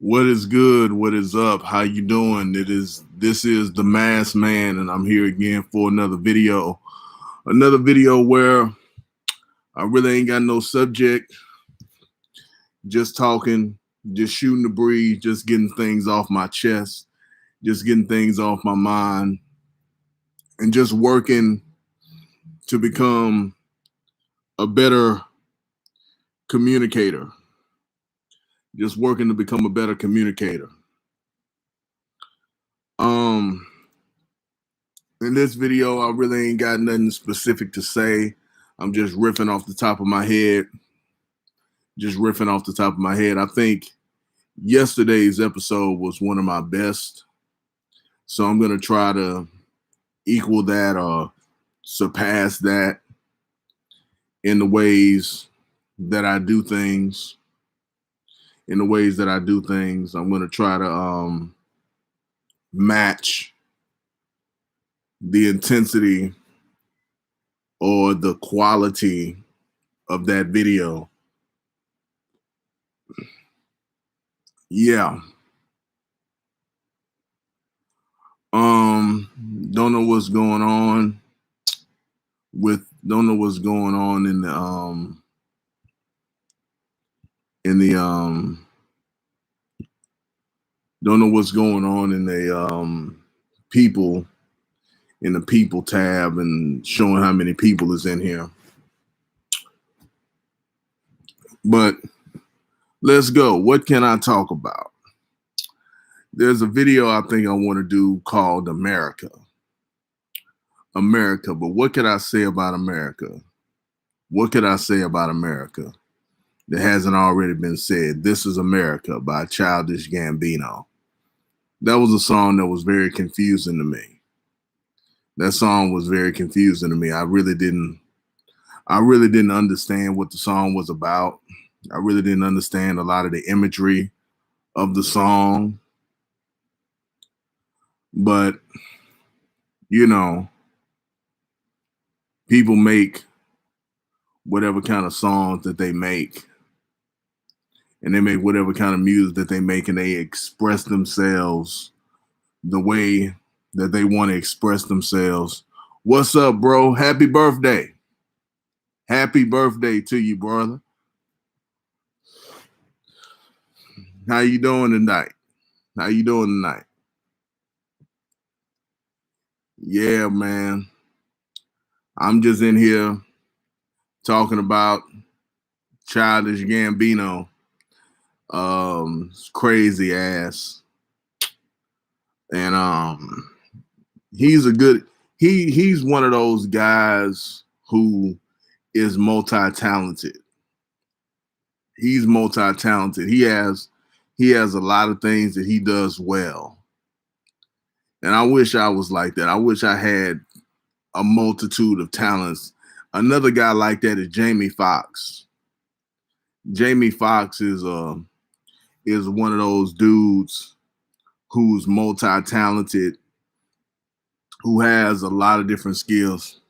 What is good? What is up? How you doing? This is the Masked Man, and I'm here again for another video. Another video where I really ain't got no subject, just talking, just shooting the breeze, just getting things off my chest, just getting things off my mind, and just working to become a better communicator. Just working to become a better communicator. Um In this video, I really ain't got nothing specific to say. I'm just riffing off the top of my head. Just riffing off the top of my head. I think yesterday's episode was one of my best. So I'm going to try to equal that or surpass that in the ways that I do things. In the ways that I do things, I'm going to try to match the intensity or the quality of that video. Yeah. Don't know what's going on don't know what's going on in the don't know what's going on in the people in the people tab and showing how many people is in here. But let's go. What can I talk about? There's a video I think I want to do called America. America, but what could I say about America? What could I say about America that hasn't already been said? This is America by Childish Gambino. That was a song that was very confusing to me. That song was very confusing to me. I really didn't understand what the song was about. I really didn't understand a lot of the imagery of the song. But, you know, people make whatever kind of songs that they make. And they make whatever kind of music that they make, and they express themselves the way that they want to express themselves. What's up, bro? Happy birthday. Happy birthday to you, brother. How you doing tonight? How you doing tonight? Yeah, man. I'm just in here talking about Childish Gambino. Crazy ass. And he's he's one of those guys who is multi-talented. He's multi-talented. He has a lot of things that he does well. And I wish I was like that. I wish I had a multitude of talents. Another guy like that is Jamie Foxx. Jamie Foxx is one of those dudes who's multi-talented, who has a lot of different skills.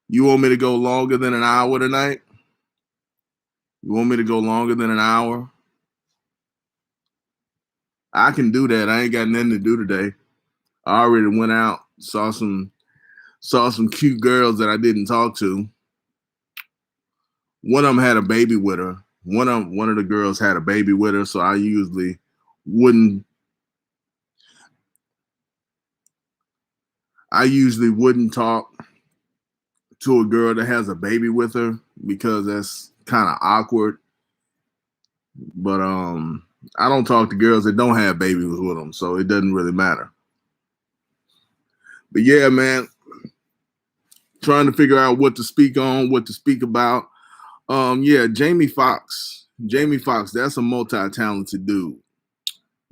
You want me to go longer than an hour tonight? You want me to go longer than an hour? I can do that. I ain't got nothing to do today. I already went out, saw some cute girls that I didn't talk to. One of them had a baby with her. One of the girls had a baby with her, so I usually wouldn't talk to a girl that has a baby with her because that's kind of awkward. But I don't talk to girls that don't have babies with them, so it doesn't really matter. But yeah, man, trying to figure out what to speak on, what to speak about. Yeah, Jamie Foxx. Jamie Foxx, that's a multi-talented dude.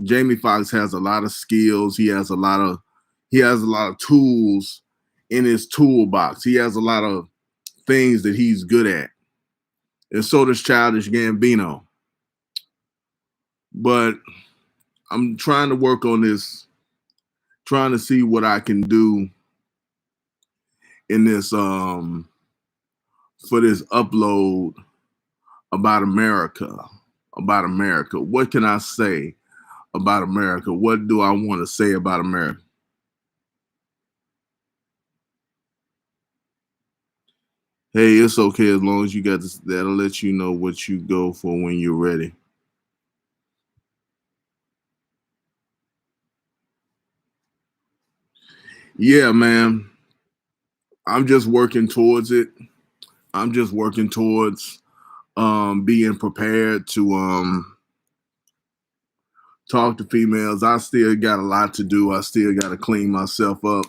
Jamie Foxx has a lot of skills. He has a lot of tools in his toolbox. He has a lot of things that he's good at. And so does Childish Gambino. But I'm trying to work on this, trying to see what I can do in this for this upload about America. About America. What can I say about America? What do I want to say about America? Hey, it's okay as long as you got this. That'll let you know what you go for when you're ready. Yeah, man. I'm just working towards it. I'm just working towards being prepared to talk to females. I still got a lot to do. I still got to clean myself up.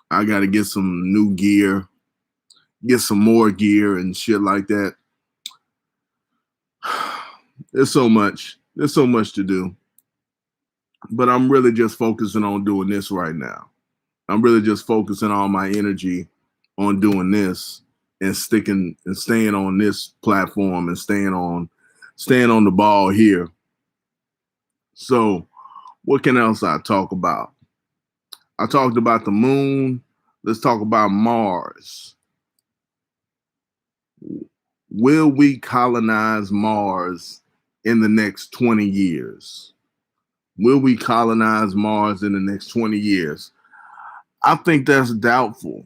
I got to get some new gear, get some more gear and shit like that. There's so much. There's so much to do. But I'm really just focusing on doing this right now. I'm really just focusing all my energy on doing this and sticking and staying on this platform and staying on the ball here. So what can else I talk about? I talked about the moon. Let's talk about Mars. Will we colonize Mars in the next 20 years? Will we colonize Mars in the next 20 years? I think that's doubtful.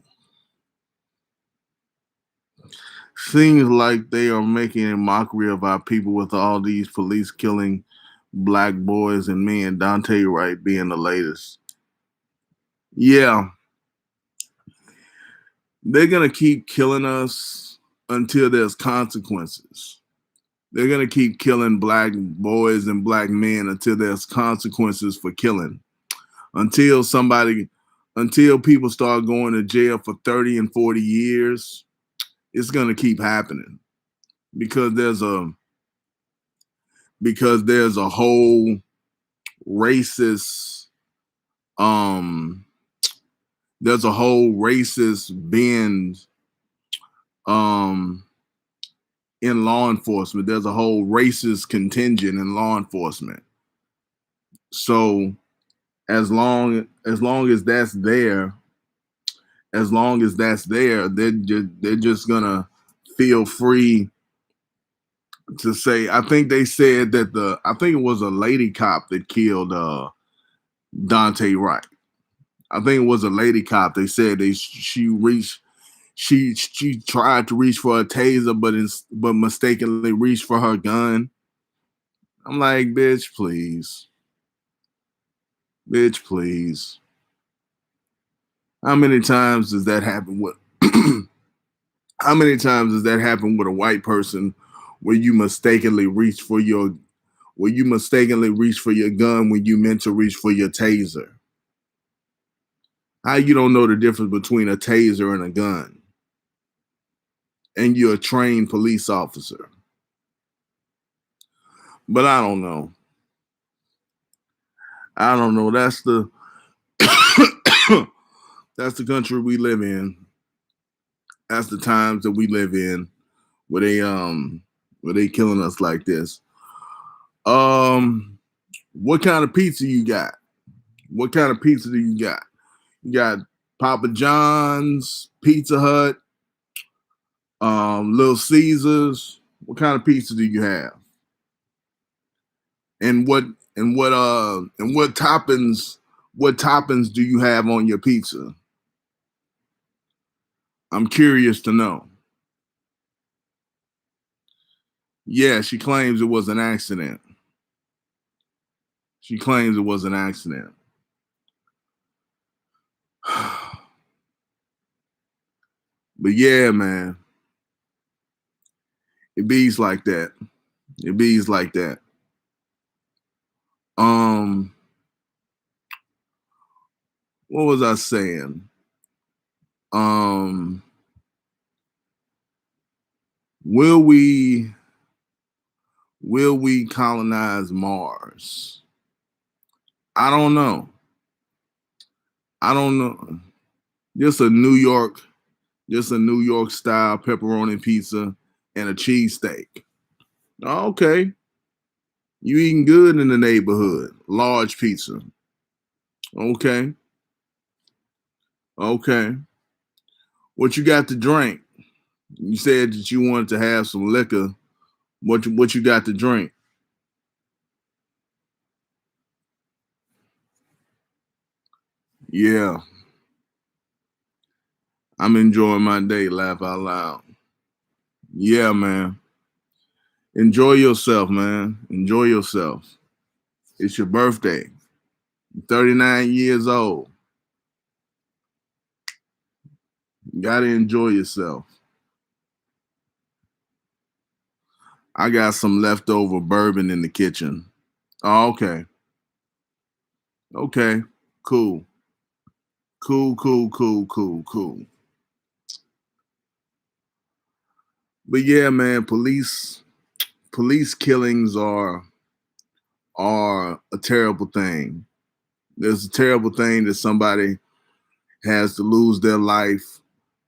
Seems like they are making a mockery of our people with all these police killing black boys and men, Dante Wright being the latest. Yeah, they're going to keep killing us until there's consequences. They're going to keep killing black boys and black men until there's consequences for killing. Until until people start going to jail for 30 and 40 years, it's going to keep happening because there's a whole racist um there's a whole racist bend um in law enforcement. There's a whole racist contingent in law enforcement. So as long as that's there, they're just gonna feel free to say. I think they said that I think it was a lady cop that killed Dante Wright. I think it was a lady cop. They said she tried to reach for a taser, but mistakenly reached for her gun. I'm like, bitch, please. How many times does that happen with? How many times does that happen with a white person where you mistakenly reach for your gun when you meant to reach for your taser? How you don't know the difference between a taser and a gun, and you're a trained police officer? But I don't know. I don't know. That's the that's the country we live in. That's the times that we live in where they killing us like this. Um, what kind of pizza you got? What kind of pizza do you got? You got Papa John's, Pizza Hut, Little Caesars. What kind of pizza do you have? And what toppings do you have on your pizza? I'm curious to know. Yeah, she claims it was an accident. She claims it was an accident. But yeah, man, it bees like that. It bees like that. Um, what was I saying? Um, will we colonize Mars? I don't know. I don't know. Just a New York, just a New York style pepperoni pizza and a cheesesteak. Okay. You eating good in the neighborhood. Large pizza. Okay. Okay. What you got to drink? You said that you wanted to have some liquor. What you got to drink? Yeah, I'm enjoying my day. Laugh out loud. Yeah, man. Enjoy yourself, man. Enjoy yourself. It's your birthday. You're 39 years old. You gotta enjoy yourself. I got some leftover bourbon in the kitchen. Oh, okay. Okay. Cool. Cool, cool, cool, cool, cool. But yeah, man, police killings are a terrible thing. There's a terrible thing that somebody has to lose their life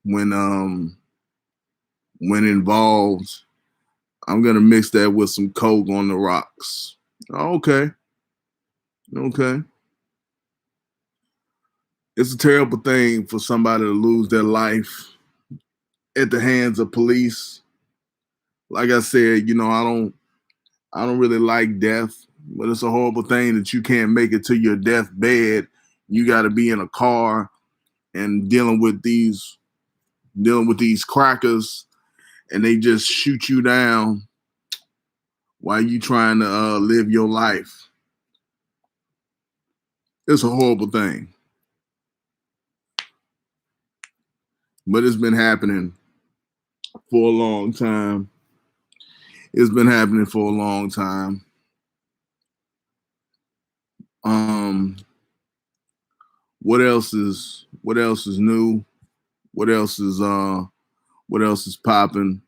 when involved. I'm gonna mix that with some coke on the rocks. Okay, okay. It's a terrible thing for somebody to lose their life at the hands of police. Like I said, I don't really like death, but it's a horrible thing that you can't make it to your deathbed. You got to be in a car and dealing with these crackers, and they just shoot you down while you trying to live your life. It's a horrible thing, but it's been happening for a long time. It's been happening for a long time. Um, what else is new? What else is popping?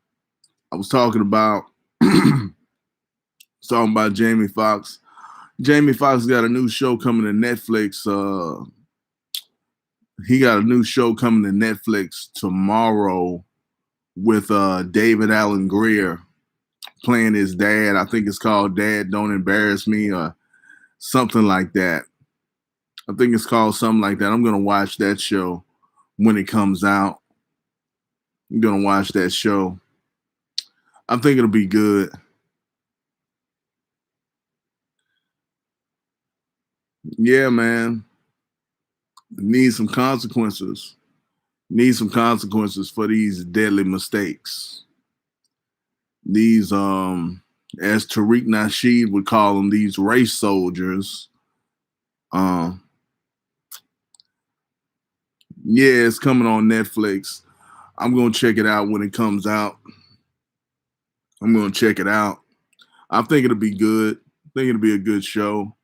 I was talking about Jamie Foxx. Jamie Foxx got a new show coming to Netflix. He got a new show coming to Netflix tomorrow with David Allen Greer playing his dad. I think it's called Dad Don't Embarrass Me or something like that. I think it's called something like that. I'm gonna watch that show when it comes out. I'm gonna watch that show. I think it'll be good. Yeah, man. Need some consequences. Need some consequences for these deadly mistakes. These as Tariq Nasheed would call them, these race soldiers. Um yeah, it's coming on Netflix. I'm gonna check it out when it comes out. I'm gonna check it out. I think it'll be good. I think it'll be a good show.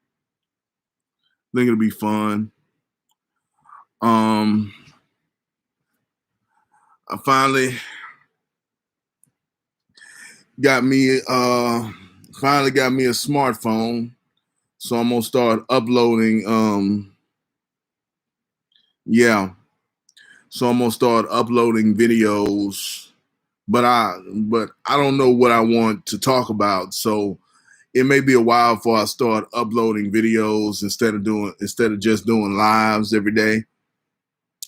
I think it'll be fun. Um I got me finally got me a smartphone. So I'm gonna start uploading yeah. So I'm gonna start uploading videos, but I don't know what I want to talk about. So it may be a while before I start uploading videos instead of just doing lives every day.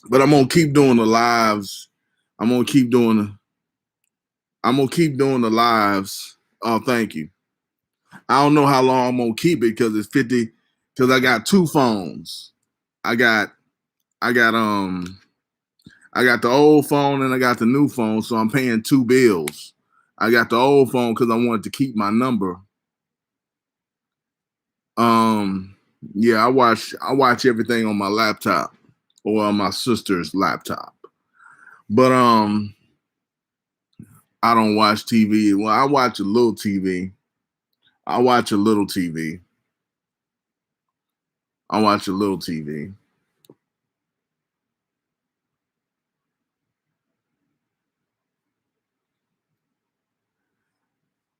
But I'm gonna keep doing the lives. I'm gonna keep doing I'm gonna keep doing the lives. Oh, thank you. I don't know how long I'm gonna keep it because it's 50 because I got two phones. I got I got I got the old phone and I got the new phone, so I'm paying two bills. I got the old phone because I wanted to keep my number. Um, yeah, I watch everything on my laptop or on my sister's laptop. But I don't watch TV. Well, I watch a little TV. I watch a little TV. I watch a little TV.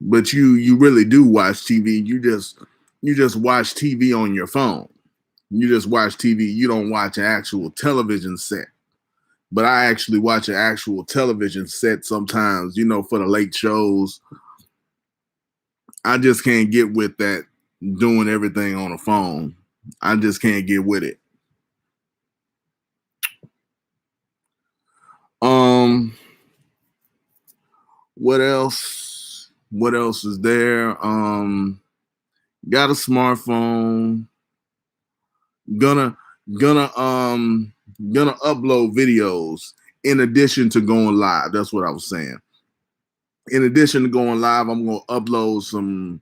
But you really do watch TV. You just watch TV on your phone. You just watch TV. You don't watch an actual television set. But I actually watch an actual television set sometimes, for the late shows. I just can't get with that doing everything on a phone. I just can't get with it. Um, What else? What else is there? Got a smartphone. Gonna gonna um gonna upload videos in addition to going live. That's what I was saying. In addition to going live, I'm gonna upload some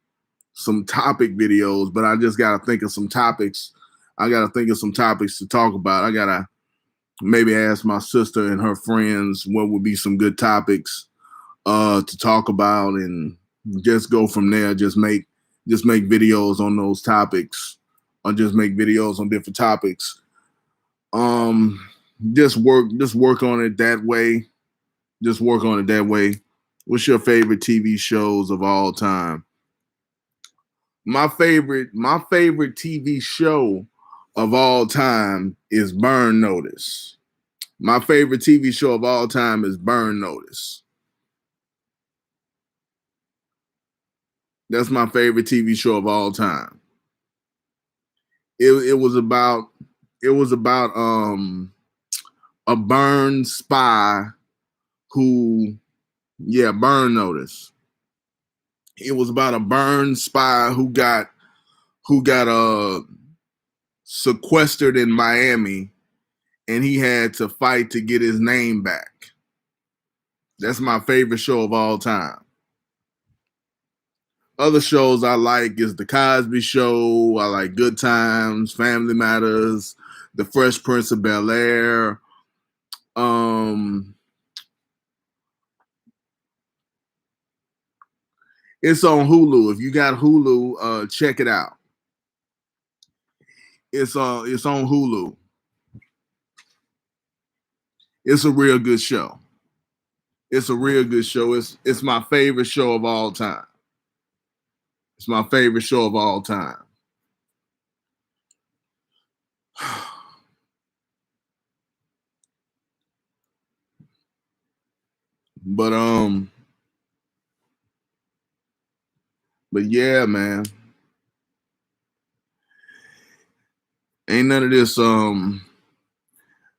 topic videos, but I just gotta think of some topics. I gotta think of some topics to talk about. I gotta maybe ask my sister and her friends what would be some good topics to talk about, and just go from there. Just make videos on those topics, or just make videos on different topics. Um, just work on it that way. Just work on it that way. What's your favorite TV shows of all time? My favorite TV show of all time is Burn Notice. My favorite TV show of all time is Burn Notice. That's my favorite TV show of all time. It was about a burn spy who, yeah, Burn Notice. It was about a burn spy who got sequestered in Miami, and he had to fight to get his name back. That's my favorite show of all time. Other shows I like is The Cosby Show. I like Good Times, Family Matters, The Fresh Prince of Bel-Air. Um, it's on Hulu. If you got Hulu, check it out. It's on Hulu. It's a real good show. It's a real good show. It's my favorite show of all time. It's my favorite show of all time. But but yeah, man. Ain't none of this ain't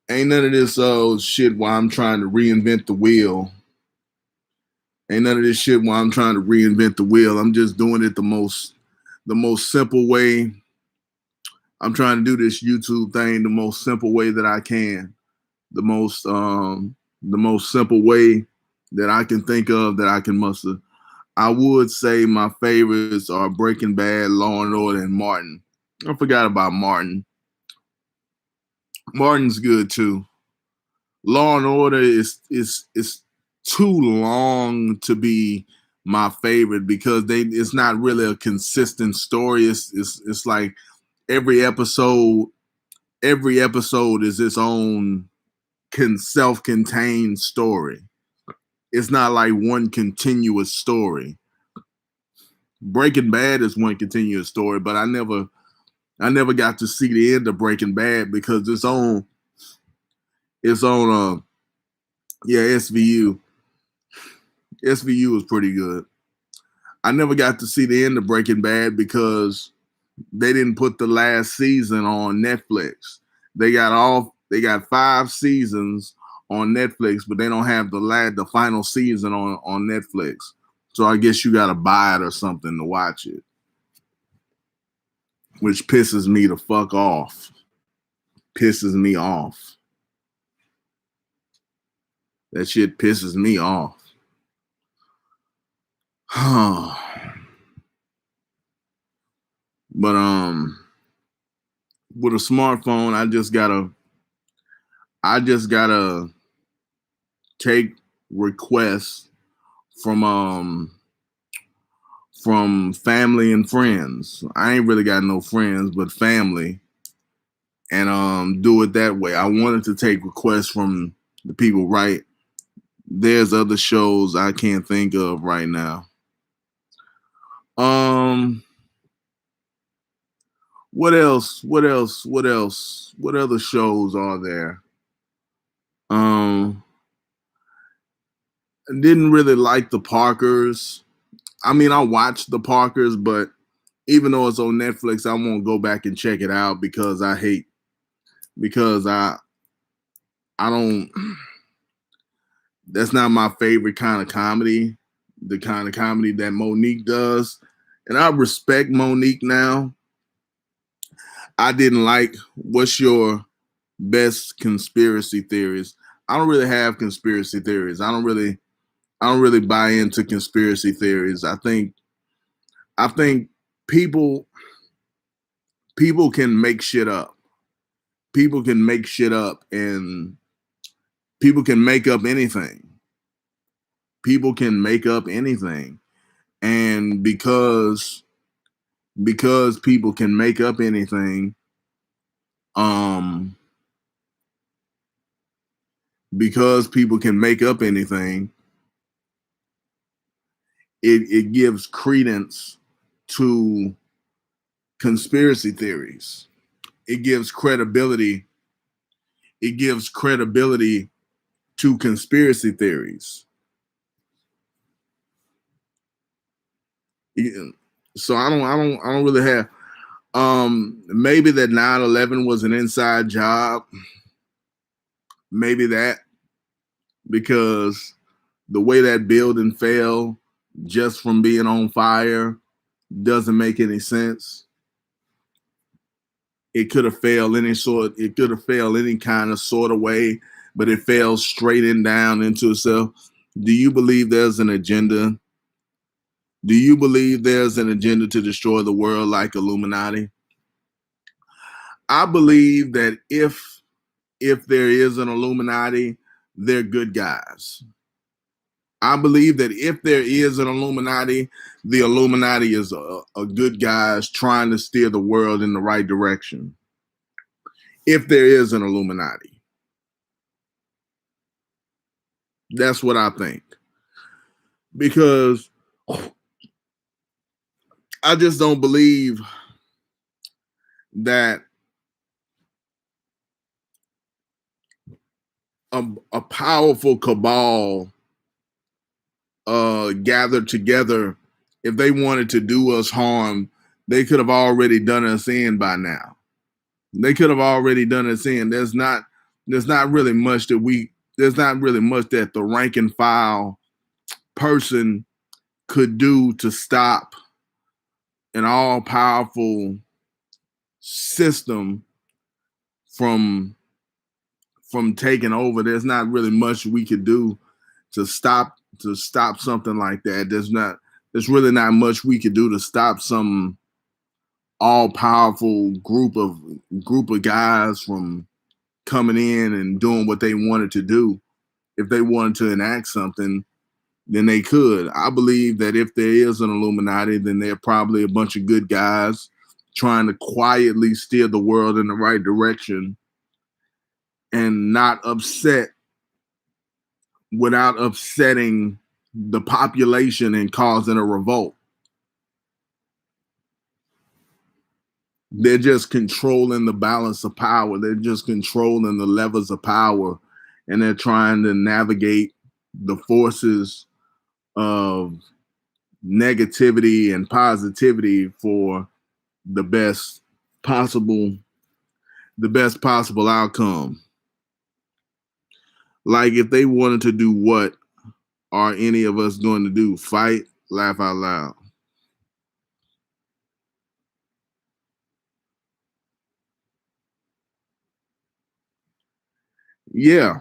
none of this shit while I'm trying to reinvent the wheel. Ain't none of this shit while I'm trying to reinvent the wheel. I'm just doing it the most simple way. I'm trying to do this YouTube thing the most simple way that I can. The most simple way that I can think of, that I can muster. I would say my favorites are Breaking Bad, Law and Order, and Martin. I forgot about Martin. Martin's good too. Law and Order is too long to be my favorite, because it's not really a consistent story. It's like every episode is its own self-contained story. It's not like one continuous story. Breaking Bad is one continuous story, but I never got to see the end of Breaking Bad because it's on yeah, SVU. SVU was pretty good. I never got to see the end of Breaking Bad because they didn't put the last season on Netflix. They got 5 seasons on Netflix, but they don't have the final season on Netflix. So I guess you gotta buy it or something to watch it, which pisses me the fuck off. Pisses me off. That shit pisses me off. But with a smartphone, I just gotta take requests from family and friends. I ain't really got no friends, but family, and do it that way. I wanted to take requests from the people, right? There's other shows I can't think of right now. Um, what else? What else? What else? What other shows are there? Um, I didn't really like the Parkers. I mean, I watched the Parkers, but even though it's on Netflix, I won't go back and check it out because I don't. That's not my favorite kind of comedy. the kind of comedy that Monique does. And I respect Monique now. I didn't like what's your best conspiracy theories. I don't really have conspiracy theories. I don't really buy into conspiracy theories. I think people people can make shit up. People can make shit up and people can make up anything. People can make up anything. And because people can make up anything, um because people can make up anything, it gives credence to conspiracy theories. It gives credibility. It gives credibility to conspiracy theories. Yeah. So I don't really have maybe that 9/11 was an inside job. Maybe that because the way that building fell just from being on fire doesn't make any sense. It could have failed any kind of sort of way, but it fell straight and down into itself. Do you believe there's an agenda? Do you believe there's an agenda to destroy the world like Illuminati? I believe that if there is an Illuminati, they're good guys. I believe that if there is an Illuminati, the Illuminati is a good guys trying to steer the world in the right direction. If there is an Illuminati, that's what I think. Because I just don't believe that a powerful cabal gathered together. If they wanted to do us harm, they could have already done us in by now. They could have already done us in. There's not really much that the rank and file person could do to stop an all powerful system from taking over. There's not really much we could do to stop something like that. There's really not much we could do to stop some all powerful group of guys from coming in and doing what they wanted to do. If they wanted to enact something, then they could. I believe that if there is an Illuminati, then they're probably a bunch of good guys trying to quietly steer the world in the right direction and not upset without upsetting the population and causing a revolt. They're just controlling the balance of power. They're just controlling the levels of power, and they're trying to navigate the forces of negativity and positivity for the best possible the best possible outcome. Like if they wanted to do what are any of us going to do? Fight, laugh out loud. Yeah,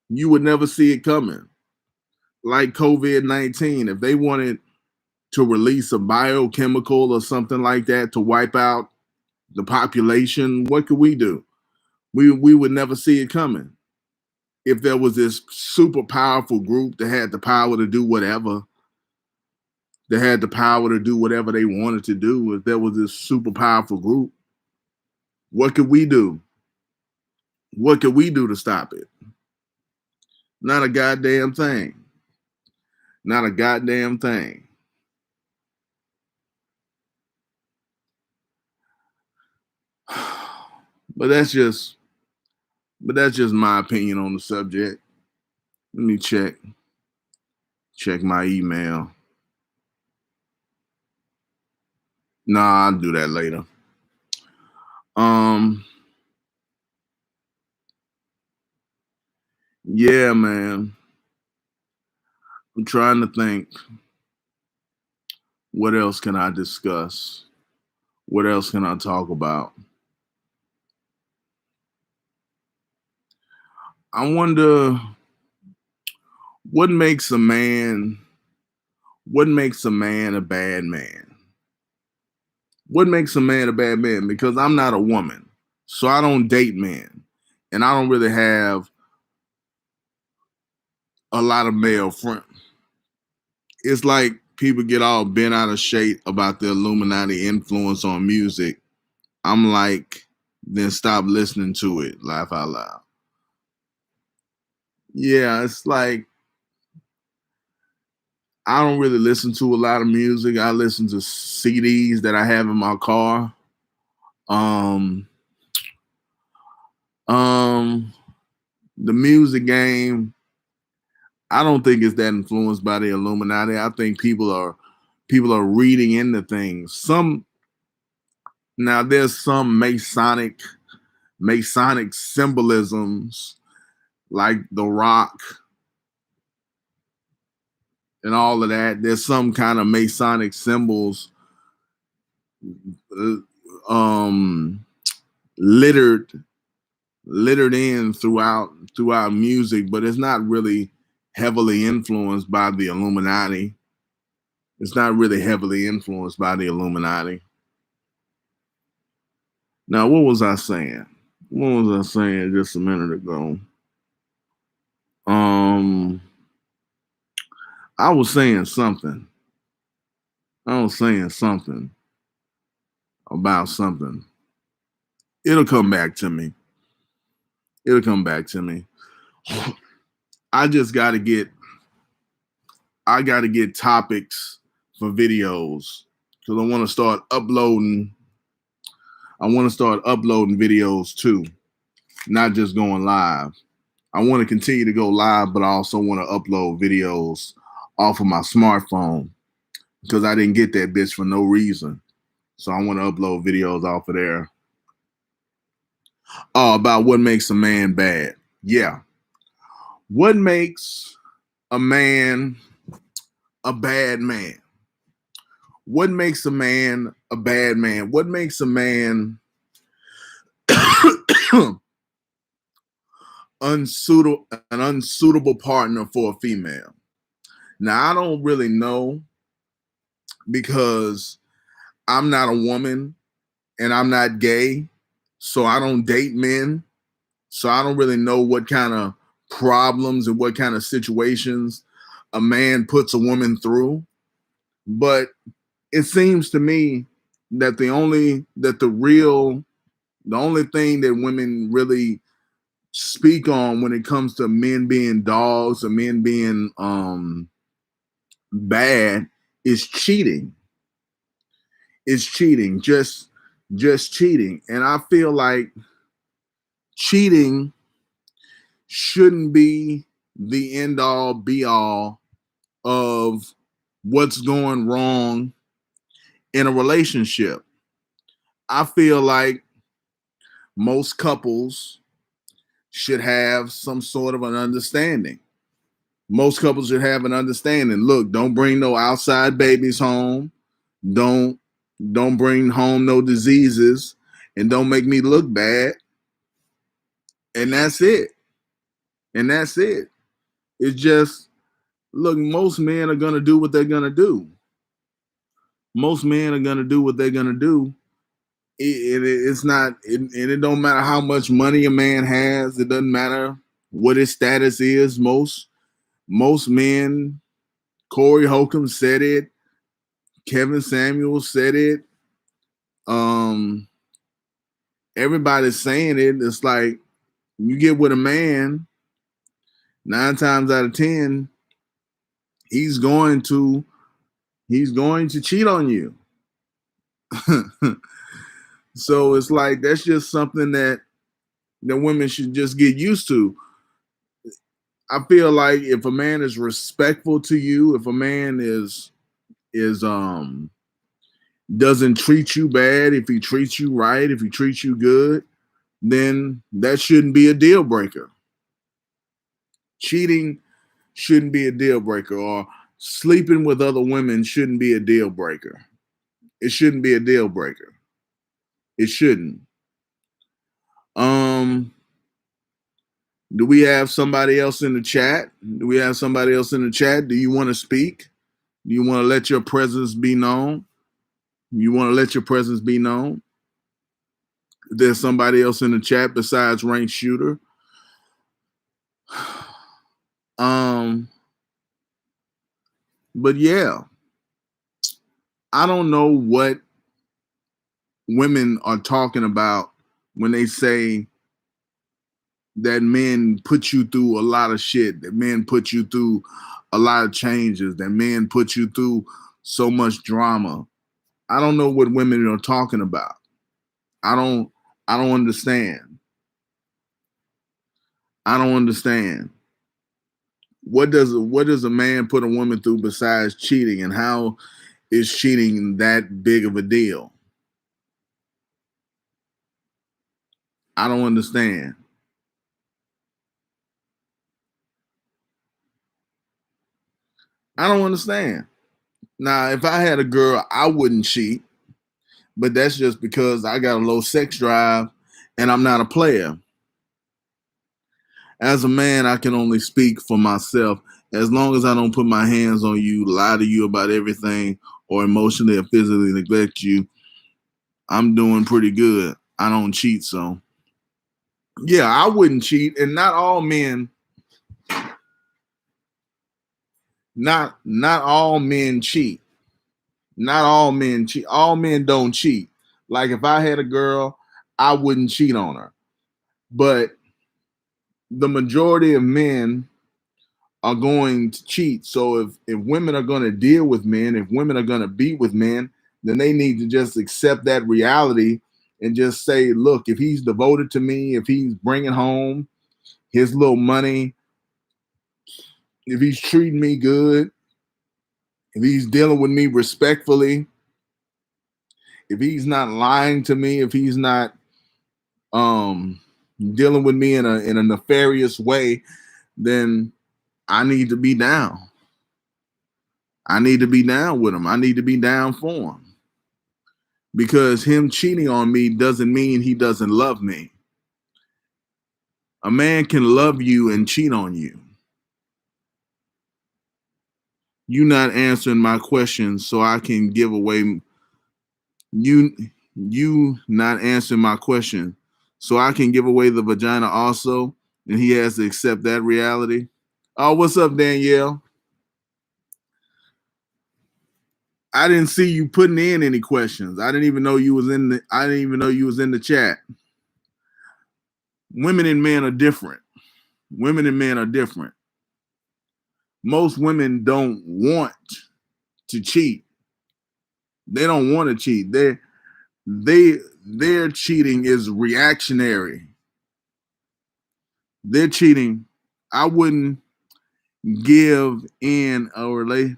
you would never see it coming. Like COVID-19, if they wanted to release a biochemical or something like that to wipe out the population, what could we do? We would never see it coming. If there was this super powerful group that had the power to do whatever, that had the power to do whatever they wanted to do, if there was this super powerful group, what could we do? What could we do to stop it? Not a goddamn thing. Not a goddamn thing. But that's just my opinion on the subject. Let me check my email. Nah, I'll do that later. Um, yeah, man. I'm trying to think, what else can I discuss? What else can I talk about? I wonder what makes a man what makes a man a bad man? What makes a man a bad man? Because I'm not a woman, so I don't date men, and I don't really have a lot of male friends. It's like people get all bent out of shape about the Illuminati influence on music. I'm like, then stop listening to it. Laugh out loud. Yeah, it's like I don't really listen to a lot of music. I listen to CDs that I have in my car. Um, um, the music game, I don't think it's that influenced by the Illuminati. I think people are reading into things. Some now there's some Masonic symbolisms like the rock and all of that. There's some kind of Masonic symbols uh, um littered in throughout music, but it's not really heavily influenced by the Illuminati. It's not really heavily influenced by the Illuminati. Now, what was I saying? What was I saying just a minute ago? Um, I was saying something. I was saying something about something. It'll come back to me. It'll come back to me. I just got to get. I got to get topics for videos because I want to start uploading. I want to start uploading videos too, not just going live. I want to continue to go live, but I also want to upload videos off of my smartphone because I didn't get that bitch for no reason. So I want to upload videos off of there. Oh, about what makes a man bad. Yeah. What makes a man a bad man? What makes a man a bad man? What makes a man an unsuitable partner for a female? Now, I don't really know because I'm not a woman and I'm not gay, so I don't date men. So I don't really know what kind of problems and what kind of situations a man puts a woman through. But it seems to me that the only thing that women really speak on when it comes to men being dogs or men being bad is cheating. It's cheating, just cheating. And I feel like cheating shouldn't be the end all be all of what's going wrong in a relationship. I feel like most couples should have some sort of an understanding. Most couples should have an understanding. Look, don't bring no outside babies home. Don't don't bring home no diseases and don't make me look bad. And that's it. And that's it. It's just look, most men are gonna do what they're gonna do. Most men are gonna do what they're gonna do. It's not it don't matter how much money a man has, it doesn't matter what his status is. Most men, Corey Holcomb said it, Kevin Samuels said it, um, everybody's saying it. It's like you get with a man, 9 times out of 10, he's going to cheat on you. So it's like that's just something that women should just get used to. I feel like if a man is respectful to you, if a man is doesn't treat you bad, if he treats you right, if he treats you good, then that shouldn't be a deal breaker. Cheating shouldn't be a deal breaker, or sleeping with other women shouldn't be a deal breaker. It shouldn't be a deal breaker. It shouldn't. Um, do we have somebody else in the chat? Do we have somebody else in the chat? Do you want to speak? Do you want to let your presence be known? You want to let your presence be known? If there's somebody else in the chat besides Rank Shooter. But yeah, I don't know what women are talking about when they say that men put you through a lot of shit, that men put you through a lot of changes, that men put you through so much drama. I don't know what women are talking about. I don't understand. I don't understand. What does a man put a woman through besides cheating, and how is cheating that big of a deal? I don't understand. I don't understand. Now, if I had a girl, I wouldn't cheat, but that's just because I got a low sex drive and I'm not a player. As a man, I can only speak for myself. As long as I don't put my hands on you, lie to you about everything, or emotionally or physically neglect you, I'm doing pretty good. I don't cheat, so yeah, I wouldn't cheat. And not all men, not all men cheat. Not all men cheat. All men don't cheat. Like if I had a girl, I wouldn't cheat on her. But the majority of men are going to cheat. So if women are going to deal with men, if women are going to be with men, then they need to just accept that reality and just say, look, if he's devoted to me, if he's bringing home his little money, if he's treating me good, if he's dealing with me respectfully, if he's not lying to me, if he's not dealing with me in a nefarious way, then I need to be down. I need to be down with him. I need to be down for him. Because him cheating on me doesn't mean he doesn't love me. A man can love you and cheat on you. You not answering my question, so I can give away you not answering my question, so I can give away the vagina also, and he has to accept that reality. Oh, what's up, Danielle? I didn't see you putting in any questions. I didn't even know you was in the chat. Women and men are different. Women and men are different. Most women don't want to cheat. They don't want to cheat. Their cheating is reactionary. They're cheating. I wouldn't give in a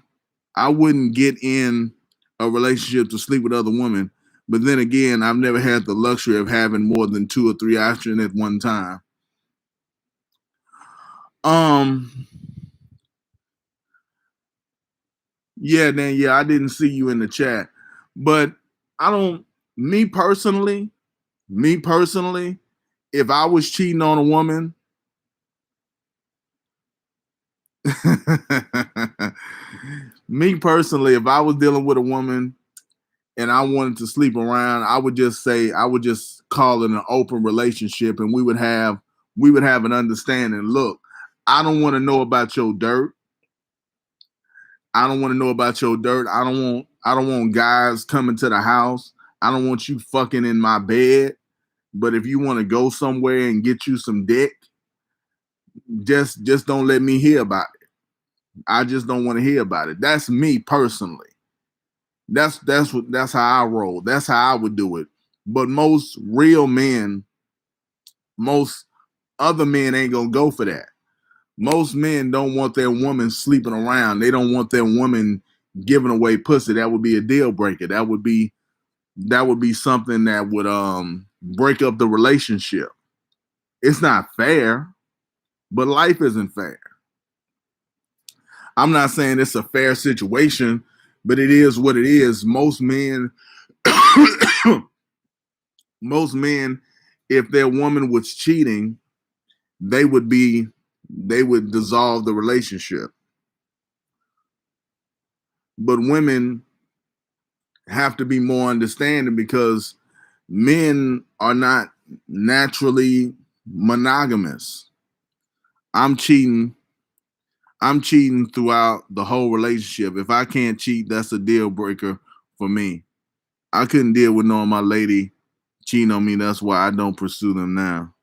I wouldn't get in a relationship to sleep with other women. But then again, I've never had the luxury of having more than 2 or 3 options at one time. Yeah, Dan, yeah, I didn't see you in the chat. But I don't me personally, if I was cheating on a woman, me personally, if I was dealing with a woman and I wanted to sleep around, I would just call it an open relationship, and we would have an understanding. Look, I don't want to know about your dirt. I don't want to know about your dirt. I don't want guys coming to the house. I don't want you fucking in my bed. But if you want to go somewhere and get you some dick, just don't let me hear about it. I just don't want to hear about it. That's me personally. That's how I roll. That's how I would do it. But most real men, most other men ain't gonna go for that. Most men don't want their woman sleeping around. They don't want their woman giving away pussy. That would be a deal breaker. That would be something that would break up the relationship. It's not fair, but life isn't fair. I'm not saying it's a fair situation, but it is what it is. Most men, most men, if their woman was cheating, they would dissolve the relationship. But women have to be more understanding because men are not naturally monogamous. I'm cheating. I'm cheating throughout the whole relationship. If I can't cheat, that's a deal breaker for me. I couldn't deal with knowing my lady cheating on me. That's why I don't pursue them now.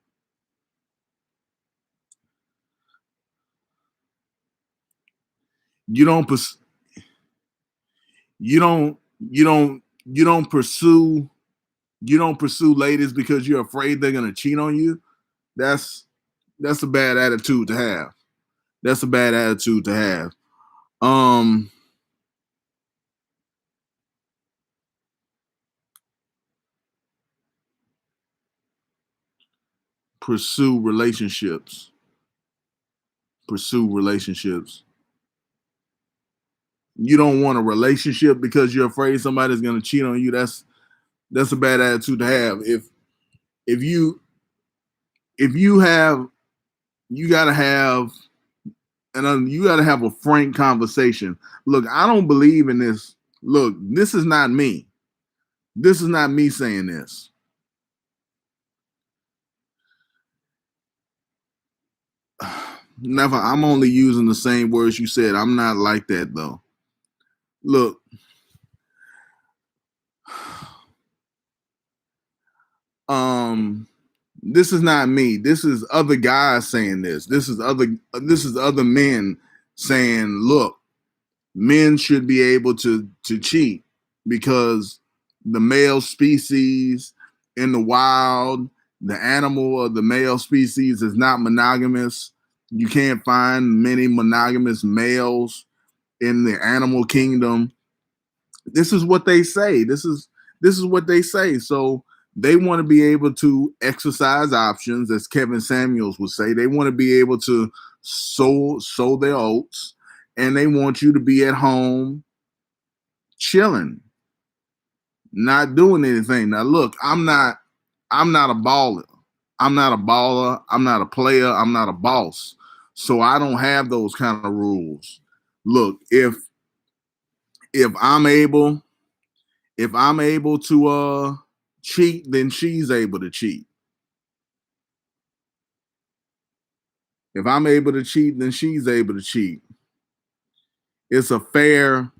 You don't you don't you don't pursue ladies because you're afraid they're gonna cheat on you. That's that's a bad attitude to have. That's a bad attitude to have. Um pursue relationships. Pursue relationships. You don't want a relationship because you're afraid somebody's gonna cheat on you. That's a bad attitude to have. If you if you have you gotta have and you gotta have a frank conversation. Look, I don't believe in this. Look, this is not me. This is not me saying this. Never. I'm only using the same words you said. I'm not like that though. Look, um, this is not me. This is other guys saying this. This is other men saying, look, men should be able to cheat because the male species in the wild, the animal of the male species is not monogamous. You can't find many monogamous males in the animal kingdom. This is what they say. This is what they say. So they want to be able to exercise options, as Kevin Samuels would say. They want to be able to sow their oats, and they want you to be at home chilling, not doing anything. Now, look, I'm not a baller. I'm not a baller. I'm not a player. I'm not a boss. So I don't have those kind of rules. Look, if I'm able to cheat, then she's able to cheat. If I'm able to cheat, then she's able to cheat. It's a fair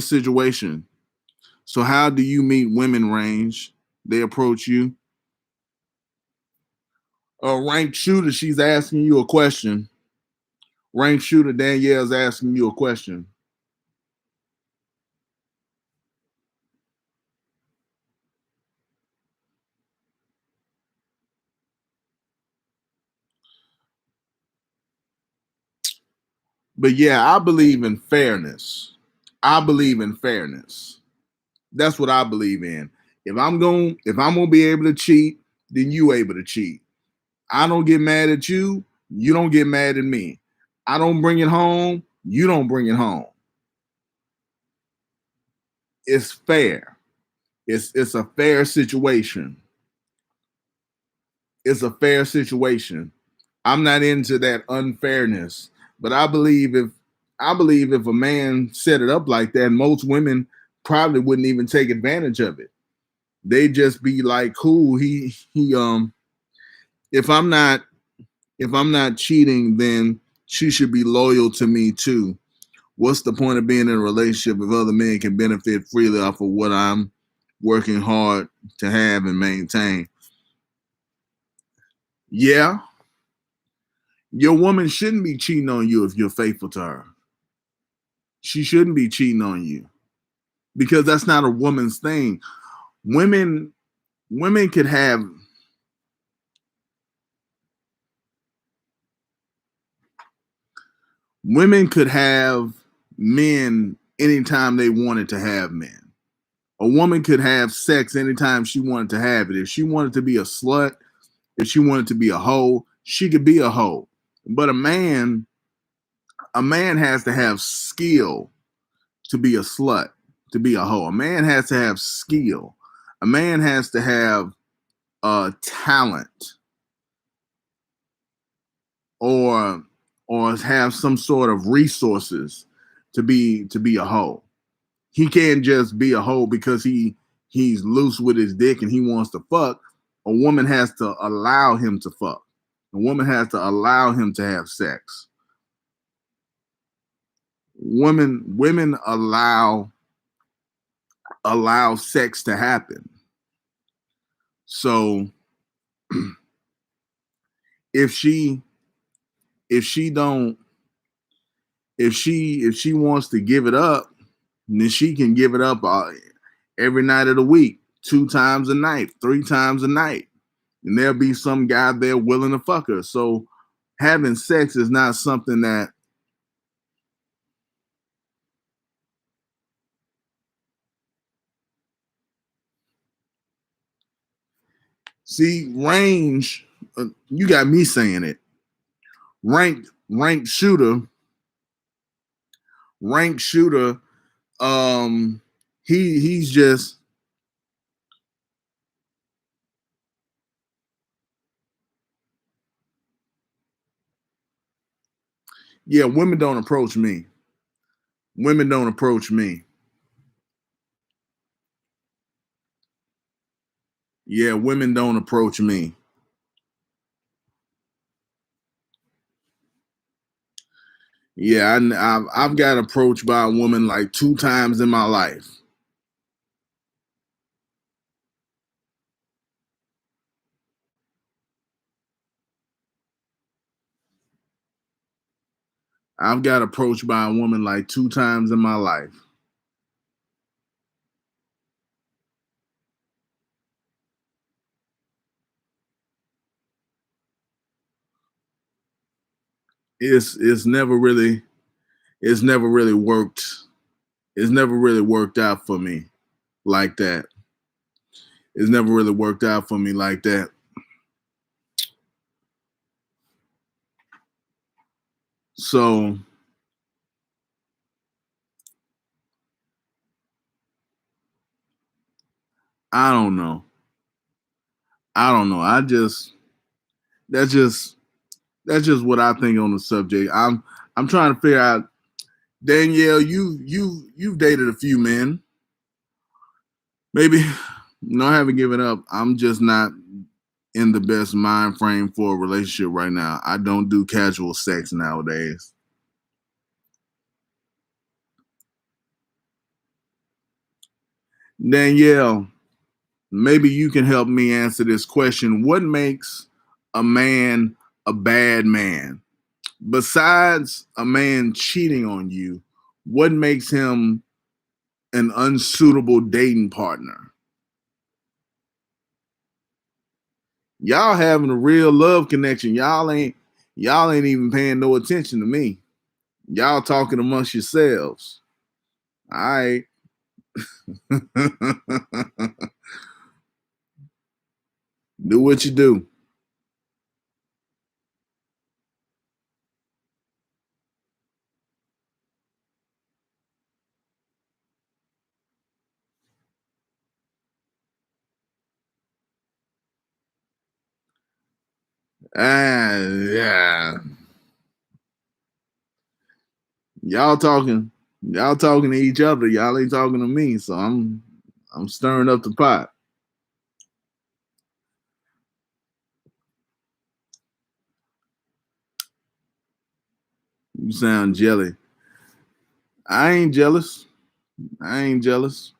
situation. So how do you meet women, Range? They approach you. Ranked shooter, she's asking you a question. Ranked shooter, Danielle's asking you a question. But yeah, I believe in fairness. I believe in fairness. That's what I believe in. If I'm gonna be able to cheat, then you able to cheat. I don't get mad at you. You don't get mad at me. I don't bring it home. You don't bring it home. It's fair. It's a fair situation. It's a fair situation. I'm not into that unfairness, but I believe if a man set it up like that, most women probably wouldn't even take advantage of it. They just be like, cool. If I'm not cheating, then she should be loyal to me too. What's the point of being in a relationship if other men can benefit freely off of what I'm working hard to have and maintain? Yeah, your woman shouldn't be cheating on you if you're faithful to her. She shouldn't be cheating on you because that's not a woman's thing. Women women could have women could have men anytime they wanted to have men. A woman could have sex anytime she wanted to have it. If she wanted to be a slut, if she wanted to be a hoe, she could be a hoe. But a man, a man has to have skill to be a slut, to be a hoe. A man has to have skill. A man has to have talent, or have some sort of resources to be a hoe. He can't just be a hoe because he's loose with his dick and he wants to fuck. A woman has to allow him to fuck. A woman has to allow him to have sex. Women allow sex to happen. So if she don't if she wants to give it up, then she can give it up every night of the week, 2 times a night, 3 times a night, and there'll be some guy there willing to fuck her. So having sex is not something that range. You got me saying it. Ranked shooter. He's just yeah. Women don't approach me. Women don't approach me. Yeah, women don't approach me. Yeah, I've got approached by a woman like 2 times in my life. I've got approached by a woman like 2 times in my life. It's never really worked. It's never really worked out for me like that. It's never really worked out for me like that. So I don't know. I just that's just what I think on the subject. I'm trying to figure out. Danielle, you've dated a few men. Maybe no, I haven't given up. I'm just not in the best mind frame for a relationship right now. I don't do casual sex nowadays. Danielle, maybe you can help me answer this question. What makes a man a bad man? Besides a man cheating on you, what makes him an unsuitable dating partner? Y'all having a real love connection. Y'all ain't even paying no attention to me. Y'all talking amongst yourselves. All right. Do what you do. Yeah. Y'all talking. Y'all talking to each other. Y'all ain't talking to me. So I'm stirring up the pot. You sound jelly. I ain't jealous. I ain't jealous.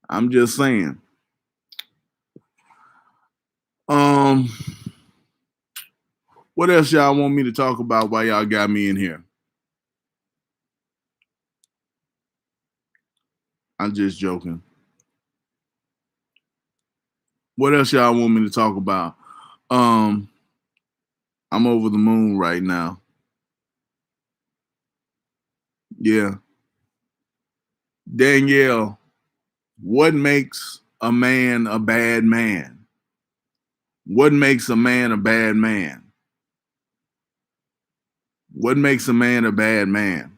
I'm just saying. Um, what else y'all want me to talk about while y'all got me in here? I'm just joking. What else y'all want me to talk about? Um, I'm over the moon right now. Yeah. Danielle, what makes a man a bad man? What makes a man a bad man? What makes a man a bad man?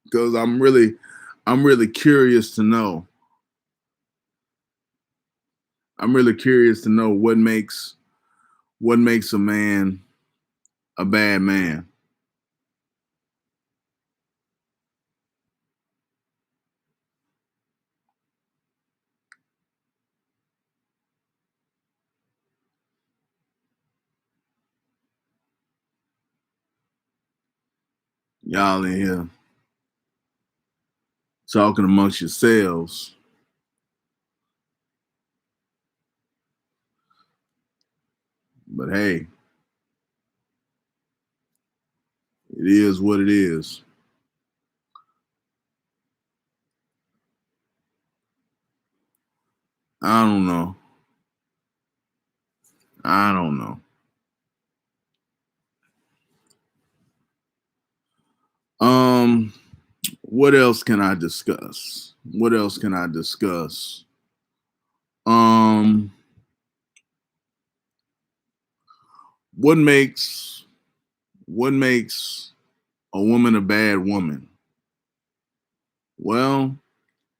Because I'm really curious to know. I'm really curious to know what makes a man a bad man. Y'all in here talking amongst yourselves. But hey, it is what it is. I don't know. I don't know. Um, what else can I discuss? What else can I discuss? Um, what makes what makes a woman a bad woman? Well,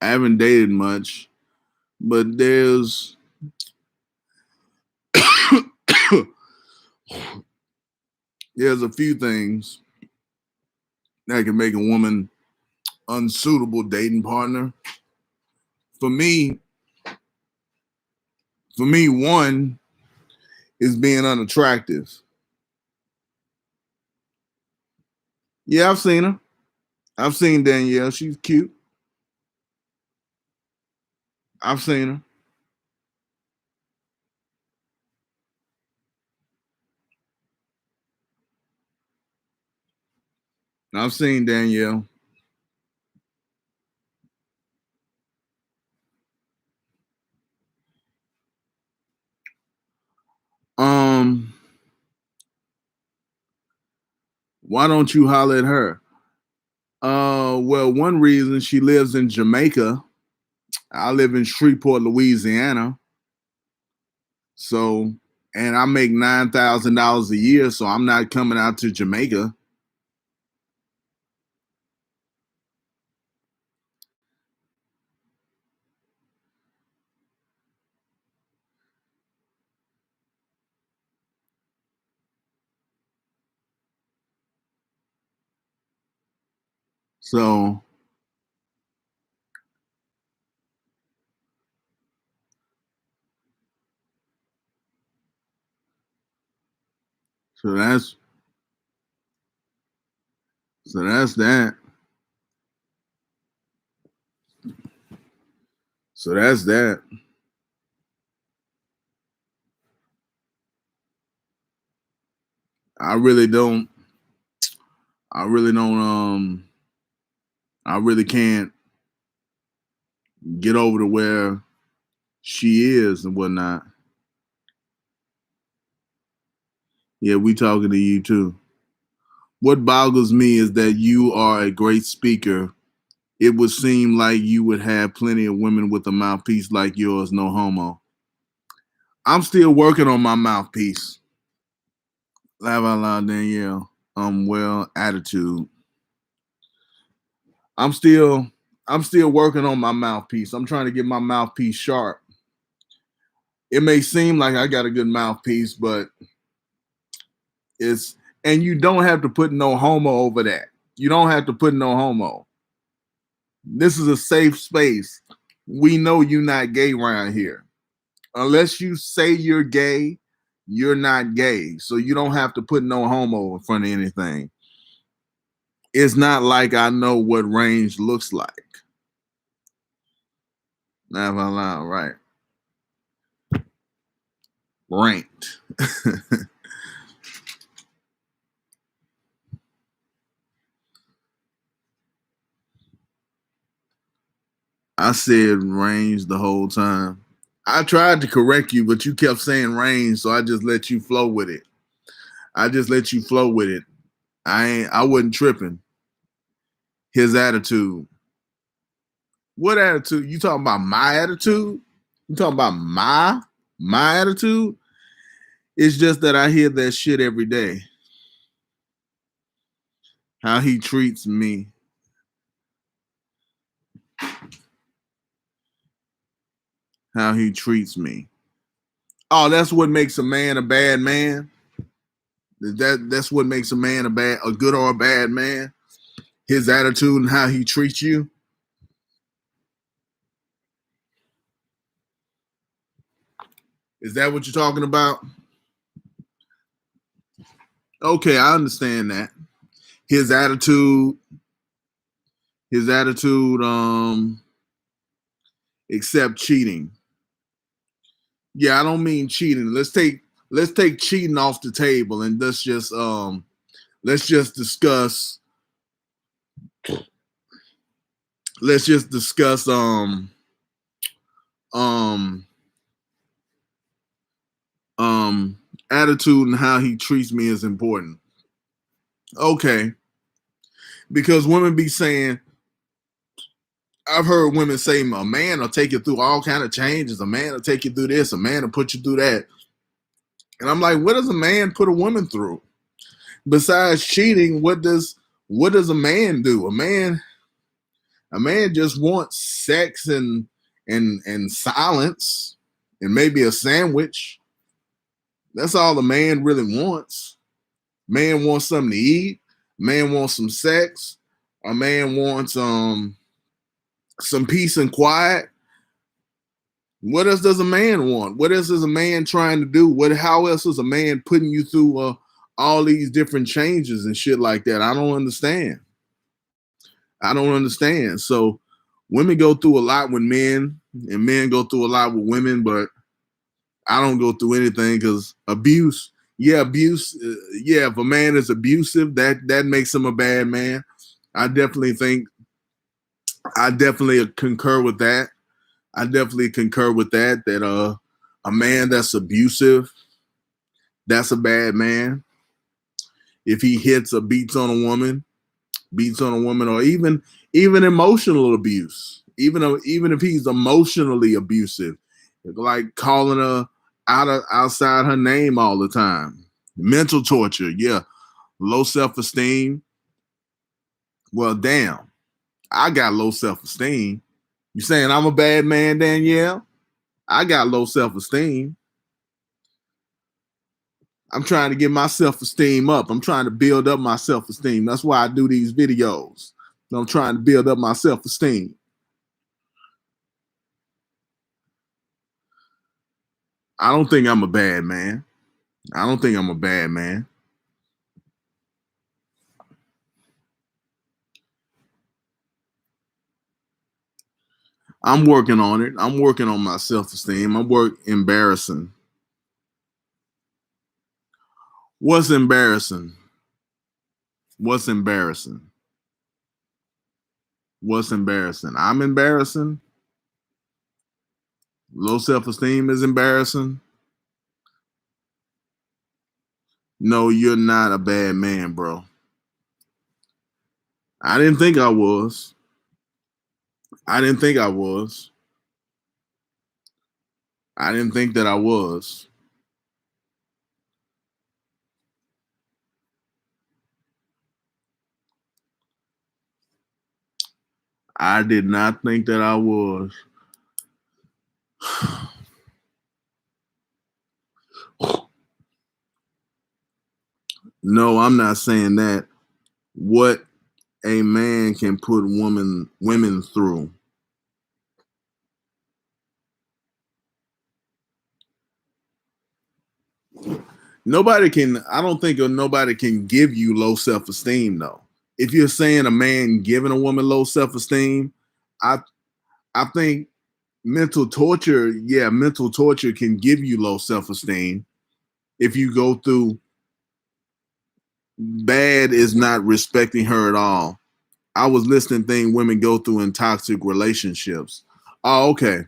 I haven't dated much, but there's a few things that can make a woman unsuitable dating partner. For me, one is being unattractive. Yeah, I've seen her. I've seen Danielle. She's cute. I've seen her. I've seen Danielle. Um, why don't you holler at her? Well, one reason she lives in Jamaica. I live in Shreveport, Louisiana. So, and I make $9,000 a year, so I'm not coming out to Jamaica. So, so that's that's that. So that's that. I really don't. I really don't. I really can't get over to where she is and whatnot. Yeah, we talking to you too. What boggles me is that you are a great speaker. It would seem like you would have plenty of women with a mouthpiece like yours, no homo. I'm still working on my mouthpiece. Laugh out loud, Danielle. Well, attitude. I'm still I'm still working on my mouthpiece. I'm trying to get my mouthpiece sharp. It may seem like I got a good mouthpiece, but it's and you don't have to put no homo over that. You don't have to put no homo. This is a safe space. We know you're not gay around here. Unless you say you're gay, you're not gay. So you don't have to put no homo in front of anything. It's not like I know what range looks like. Laugh out loud, right? Ranked. I said range the whole time. I tried to correct you, but you kept saying range, so I just let you flow with it. I just let you flow with it. I wasn't tripping. His attitude. What attitude? You talking about my attitude? You talking about my attitude? It's just that I hear that shit every day. How he treats me. How he treats me. Oh, that's what makes a man a bad man. That's what makes a man a good or a bad man. His attitude and how he treats you. Is that what you're talking about? Okay, I understand that. His attitude, except cheating. Yeah, I don't mean cheating. Let's take cheating off the table and let's just discuss let's just discuss um attitude and how he treats me is important. Okay. Because women be saying, I've heard women say a man will take you through all kind of changes. A man will take you through this. A man will put you through that. And I'm like, what does a man put a woman through? Besides cheating, what does a man do? A man just wants sex and silence and maybe a sandwich. That's all a man really wants. Man wants something to eat. Man wants some sex. A man wants some peace and quiet. What else does a man want? What else is a man trying to do? How else is a man putting you through all these different changes and shit like that? I don't understand. So women go through a lot with men, and men go through a lot with women, but I don't go through anything because abuse. Yeah, abuse. Yeah, if a man is abusive, that makes him a bad man. I definitely concur with that. That a man that's abusive, that's a bad man. If he hits or beats on a woman, or even emotional abuse, even if he's emotionally abusive, like calling her outside her name all the time, mental torture, yeah, low self-esteem. Well, damn, I got low self-esteem. You saying I'm a bad man, Danielle? I got low self-esteem. I'm trying to get my self-esteem up. I'm trying to build up my self-esteem. That's why I do these videos. I'm trying to build up my self-esteem. I don't think I'm a bad man. I'm working on it. I'm working on my self-esteem. Embarrassing. What's embarrassing? What's embarrassing? What's embarrassing? I'm embarrassing. Low self-esteem is embarrassing. No, you're not a bad man, bro. I didn't think I was. I didn't think that I was. I did not think that I was. No, I'm not saying that. What a man can put women through. I don't think nobody can give you low self-esteem though. If you're saying a man giving a woman low self-esteem, I think mental torture can give you low self-esteem. If you go through bad is not respecting her at all. I was listening things women go through in toxic relationships. Oh, okay.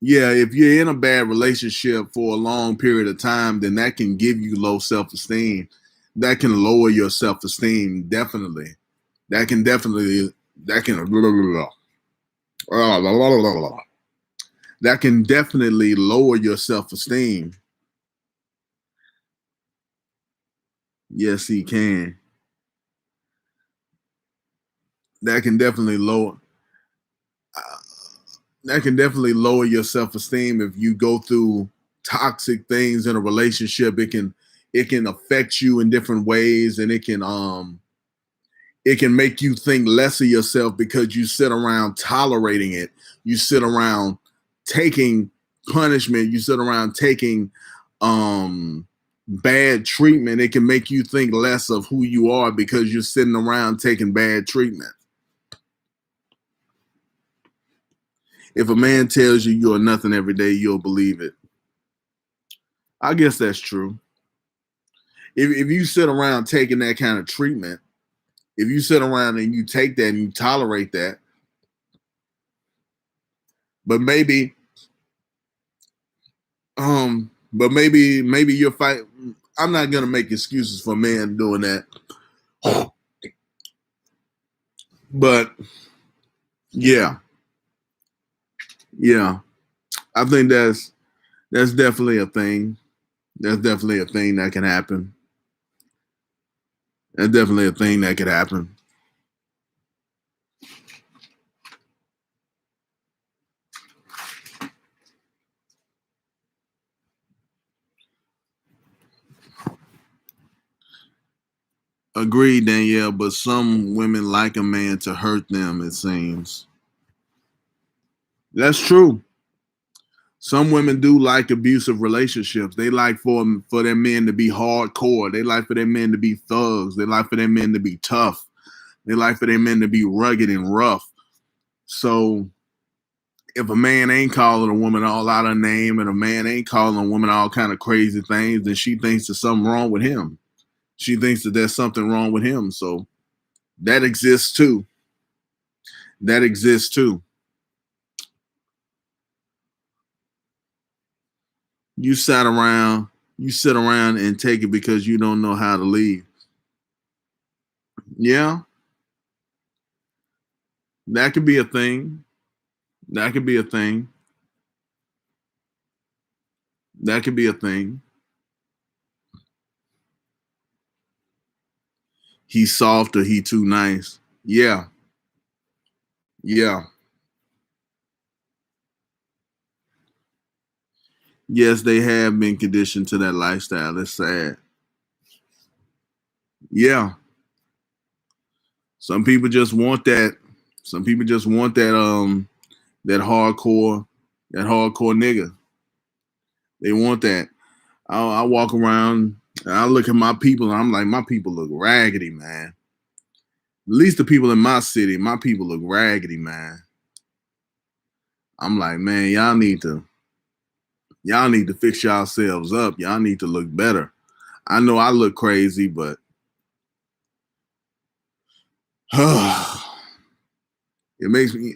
Yeah, if you're in a bad relationship for a long period of time, then that can give you low self-esteem. That can lower your self-esteem, definitely. That can definitely that can that can definitely lower your self-esteem. Yes, he can. That can definitely lower. That can definitely lower your self-esteem if you go through toxic things in a relationship. It can affect you in different ways, and it can make you think less of yourself because you sit around tolerating it. You sit around taking punishment. You sit around taking um bad treatment. It can make you think less of who you are because you're sitting around taking bad treatment. If a man tells you you're nothing every day, you'll believe it. I guess that's true. If you sit around taking that kind of treatment, if you sit around and you take that and you tolerate that, but maybe you're fight. I'm not gonna make excuses for men doing that, but yeah, yeah, I think that's definitely a thing. That's definitely a thing that can happen. That's definitely a thing that could happen. Agreed, Danielle, but some women like a man to hurt them, it seems. That's true. Some women do like abusive relationships. They like for their men to be hardcore. They like for their men to be thugs. They like for their men to be tough. They like for their men to be rugged and rough. So if a man ain't calling a woman all out her name and a man ain't calling a woman all kind of crazy things, then she thinks there's something wrong with him. She thinks that there's something wrong with him. So that exists too. That exists too. You sat around, you sit around and take it because you don't know how to leave. Yeah, that could be a thing. That could be a thing. That could be a thing. He's soft or he too nice. Yeah, yeah. Yes, they have been conditioned to that lifestyle. It's sad. Yeah. Some people just want that. Some people just want that hardcore, that hardcore nigga. They want that. I walk around and I look at my people and I'm like, my people look raggedy, man. At least the people in my city, my people look raggedy, man. I'm like, man, y'all need to fix yourselves up. Y'all need to look better. I know I look crazy, but it makes me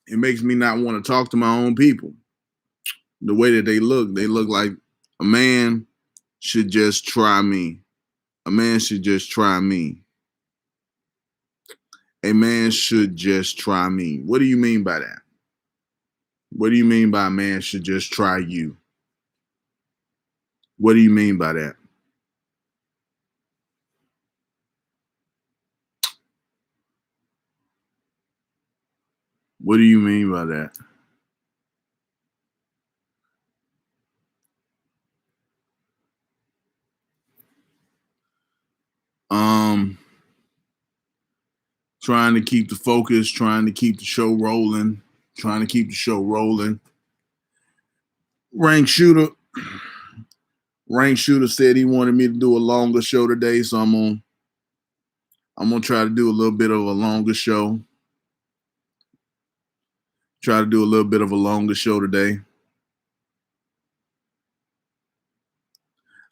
it makes me not want to talk to my own people. The way that they look like a man should just try me. A man should just try me. A man should just try me. What do you mean by that? What do you mean by a man should just try you? What do you mean by that? What do you mean by that? Um, trying to keep the focus, trying to keep the show rolling, trying to keep the show rolling. Rank shooter, rank shooter said he wanted me to do a longer show today, so I'm gonna try to do a little bit of a longer show. Try to do a little bit of a longer show today.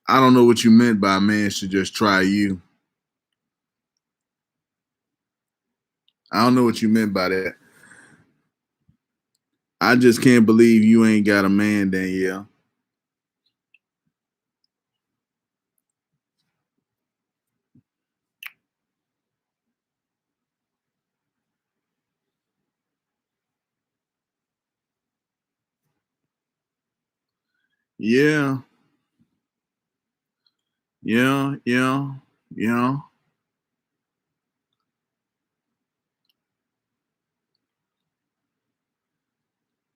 I don't know what you meant by a man should just try you. I don't know what you meant by that. I just can't believe you ain't got a man, Danielle. Yeah. Yeah. Yeah. Yeah.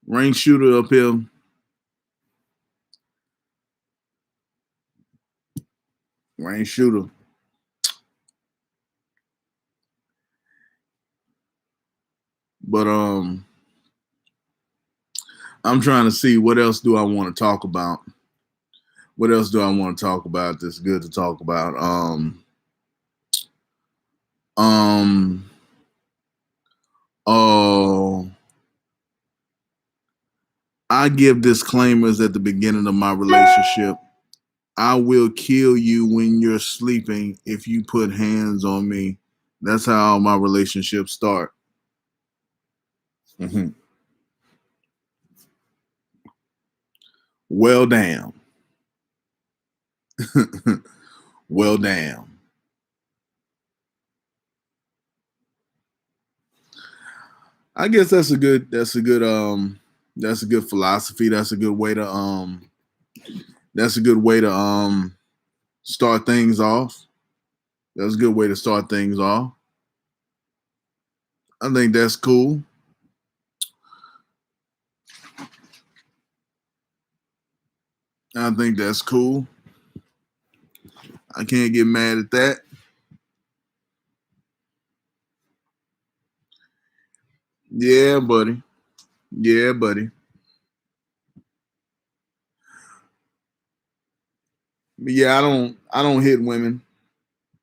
Rank shooter up here. Rank shooter. But I'm trying to see what else do I want to talk about. What else do I want to talk about that's good to talk about? Um oh I give disclaimers at the beginning of my relationship. I will kill you when you're sleeping if you put hands on me. That's how my relationships start. Mhm. Well, damn. Well, damn. I guess that's a good philosophy. That's a good way to start things off. That's a good way to start things off. I think that's cool. I think that's cool. I can't get mad at that. Yeah, buddy. Yeah, buddy. Yeah, I don't hit women.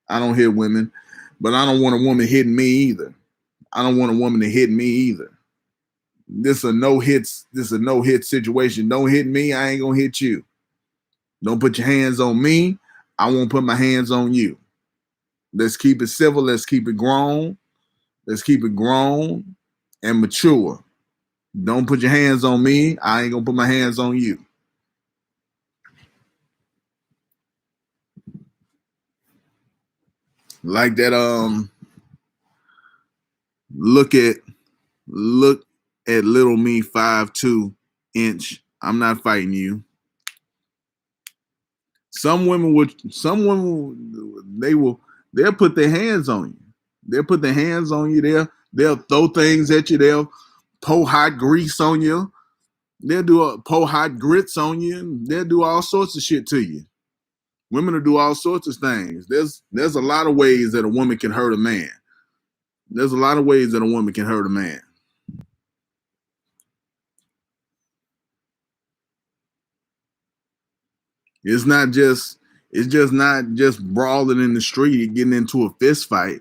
I don't hit women, but I don't want a woman hitting me either. I don't want a woman to hit me either. This is a no hit situation. Don't hit me, I ain't gonna hit you. Don't put your hands on me. I won't put my hands on you. Let's keep it civil. Let's keep it grown. Let's keep it grown and mature. Don't put your hands on me. I ain't gonna put my hands on you. Like that. Look at look at little me 5'2" I'm not fighting you. Some women they'll put their hands on you. They'll put their hands on you. They'll throw things at you. They'll pour hot grease on you. They'll pour hot grits on you. They'll do all sorts of shit to you. Women will do all sorts of things. There's a lot of ways that a woman can hurt a man. There's a lot of ways that a woman can hurt a man. It's not just it's just not just brawling in the street, getting into a fist fight.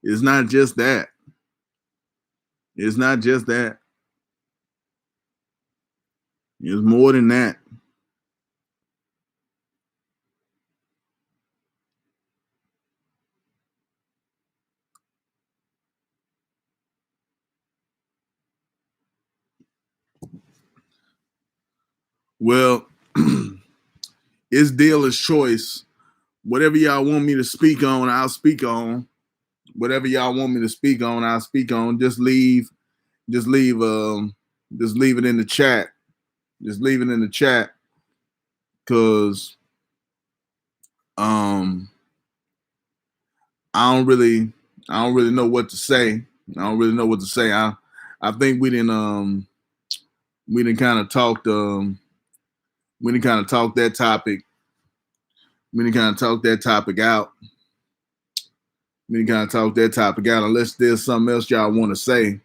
It's not just that. It's not just that. It's more than that. Well, it's dealer's choice. Whatever y'all want me to speak on, I'll speak on. Whatever y'all want me to speak on, I'll speak on. Just leave, just leave it in the chat. Just leave it in the chat, cause um, I don't really, I don't really know what to say. I don't really know what to say. I think we didn't kind of talked, we didn't kind of talk that topic. We didn't kind of talk that topic out. We didn't kind of talk that topic out. Unless there's something else y'all want to say.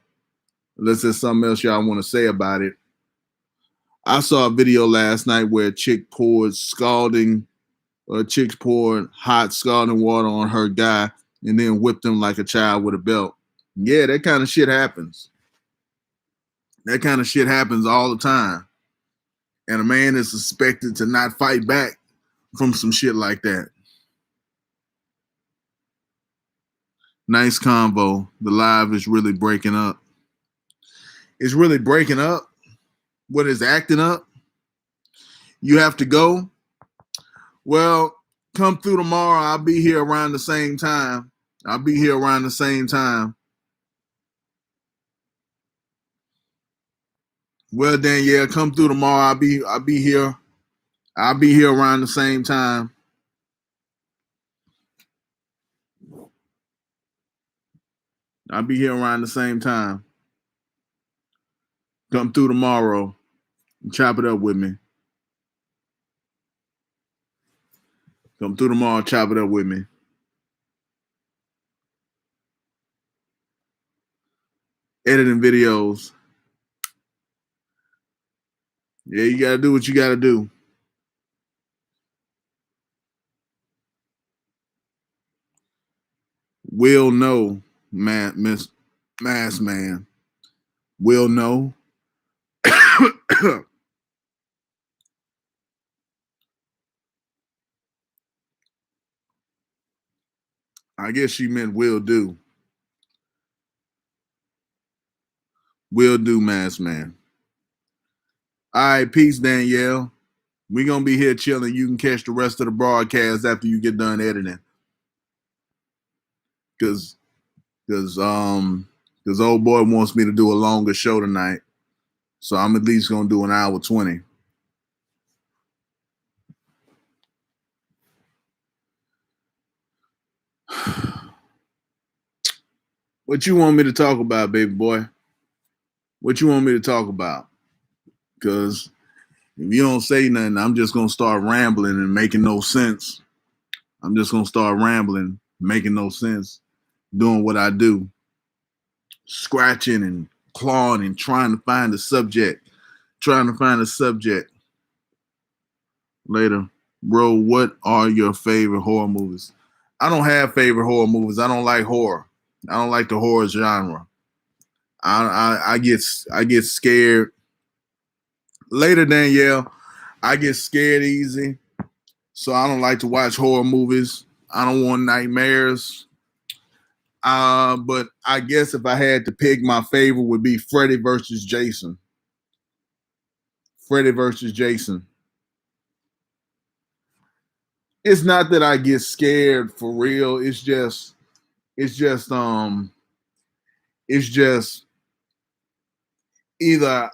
Unless there's something else y'all want to say about it. I saw a video last night where a chick poured hot scalding water on her guy and then whipped him like a child with a belt. Yeah, that kind of shit happens. That kind of shit happens all the time. And a man is suspected to not fight back from some shit like that. Nice convo. The live is really breaking up. It's really breaking up. What is acting up? You have to go. Well, come through tomorrow. I'll be here around the same time. I'll be here around the same time. Well then, yeah, come through tomorrow. I'll be here. I'll be here around the same time. I'll be here around the same time. Come through tomorrow and chop it up with me. Come through tomorrow, chop it up with me. Editing videos. Yeah, you gotta do what you gotta do. Will know, man, Miss Mass Man. Will know. I guess she meant will do. Will do, Mass Man. All right, peace, Danielle. We're gonna be here chilling. You can catch the rest of the broadcast after you get done editing. Cause old boy wants me to do a longer show tonight. So I'm at least gonna do an hour 20. What you want me to talk about, baby boy? What you want me to talk about? Because if you don't say nothing, I'm just gonna start rambling and making no sense. I'm just gonna start rambling, making no sense, doing what I do, scratching and clawing and trying to find a subject, Later, bro, what are your favorite horror movies? I don't have favorite horror movies. I don't like horror. I don't like the horror genre. I get scared. Later, Danielle, I get scared easy. So I don't like to watch horror movies. I don't want nightmares. But I guess if I had to pick, my favorite would be Freddy versus Jason. Freddy versus Jason. It's not that I get scared for real. It's just either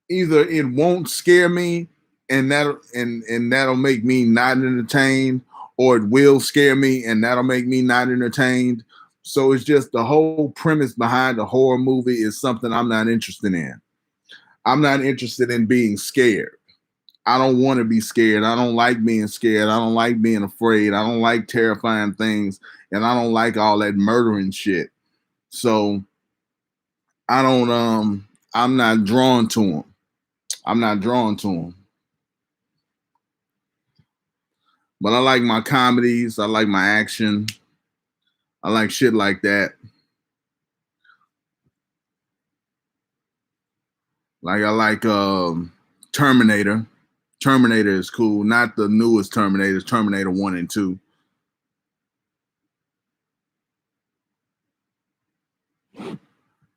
it won't scare me and that'll make me not entertained, or it will scare me and that'll make me not entertained. So it's just the whole premise behind the horror movie is something I'm not interested in. I'm not interested in being scared. I don't want to be scared. I don't like being scared. I don't like being afraid. I don't like terrifying things, and I don't like all that murdering shit. So I don't I'm not drawn to them. I'm not drawn to them. But I like my comedies. I like my action. I like shit like that. Like I like Terminator. Terminator is cool. Not the newest Terminator, Terminator 1 and 2.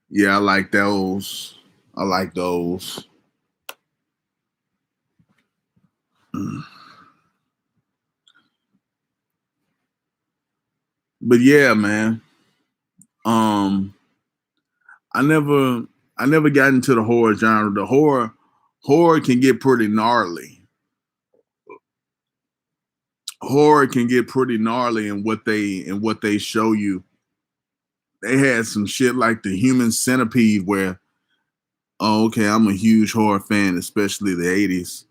Yeah, I like those. I like those. But yeah, man. Um I never got into the horror genre. The horror can get pretty gnarly. Horror can get pretty gnarly in what they show you. They had some shit like the Human Centipede where, oh, okay, I'm a huge horror fan, especially the 80s.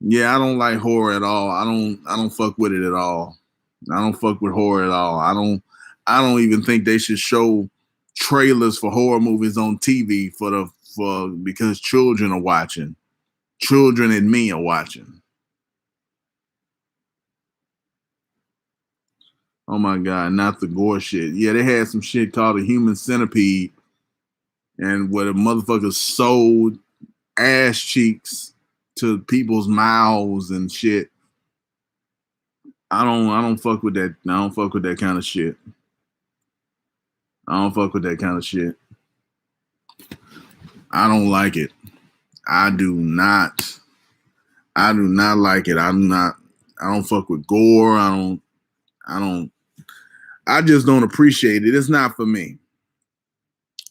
Yeah, I don't like horror at all. I don't fuck with it at all. I don't fuck with horror at all. I don't even think they should show trailers for horror movies on TV for because children are watching. Children and me are watching. Oh my god, not the gore shit. Yeah, they had some shit called a Human Centipede, and where the motherfuckers sold ass cheeks to people's mouths and shit. I don't fuck with that. I don't fuck with that kind of shit. I don't fuck with that kind of shit. I don't like it. I do not. I do not like it. I don't fuck with gore. I just don't appreciate it. It's not for me.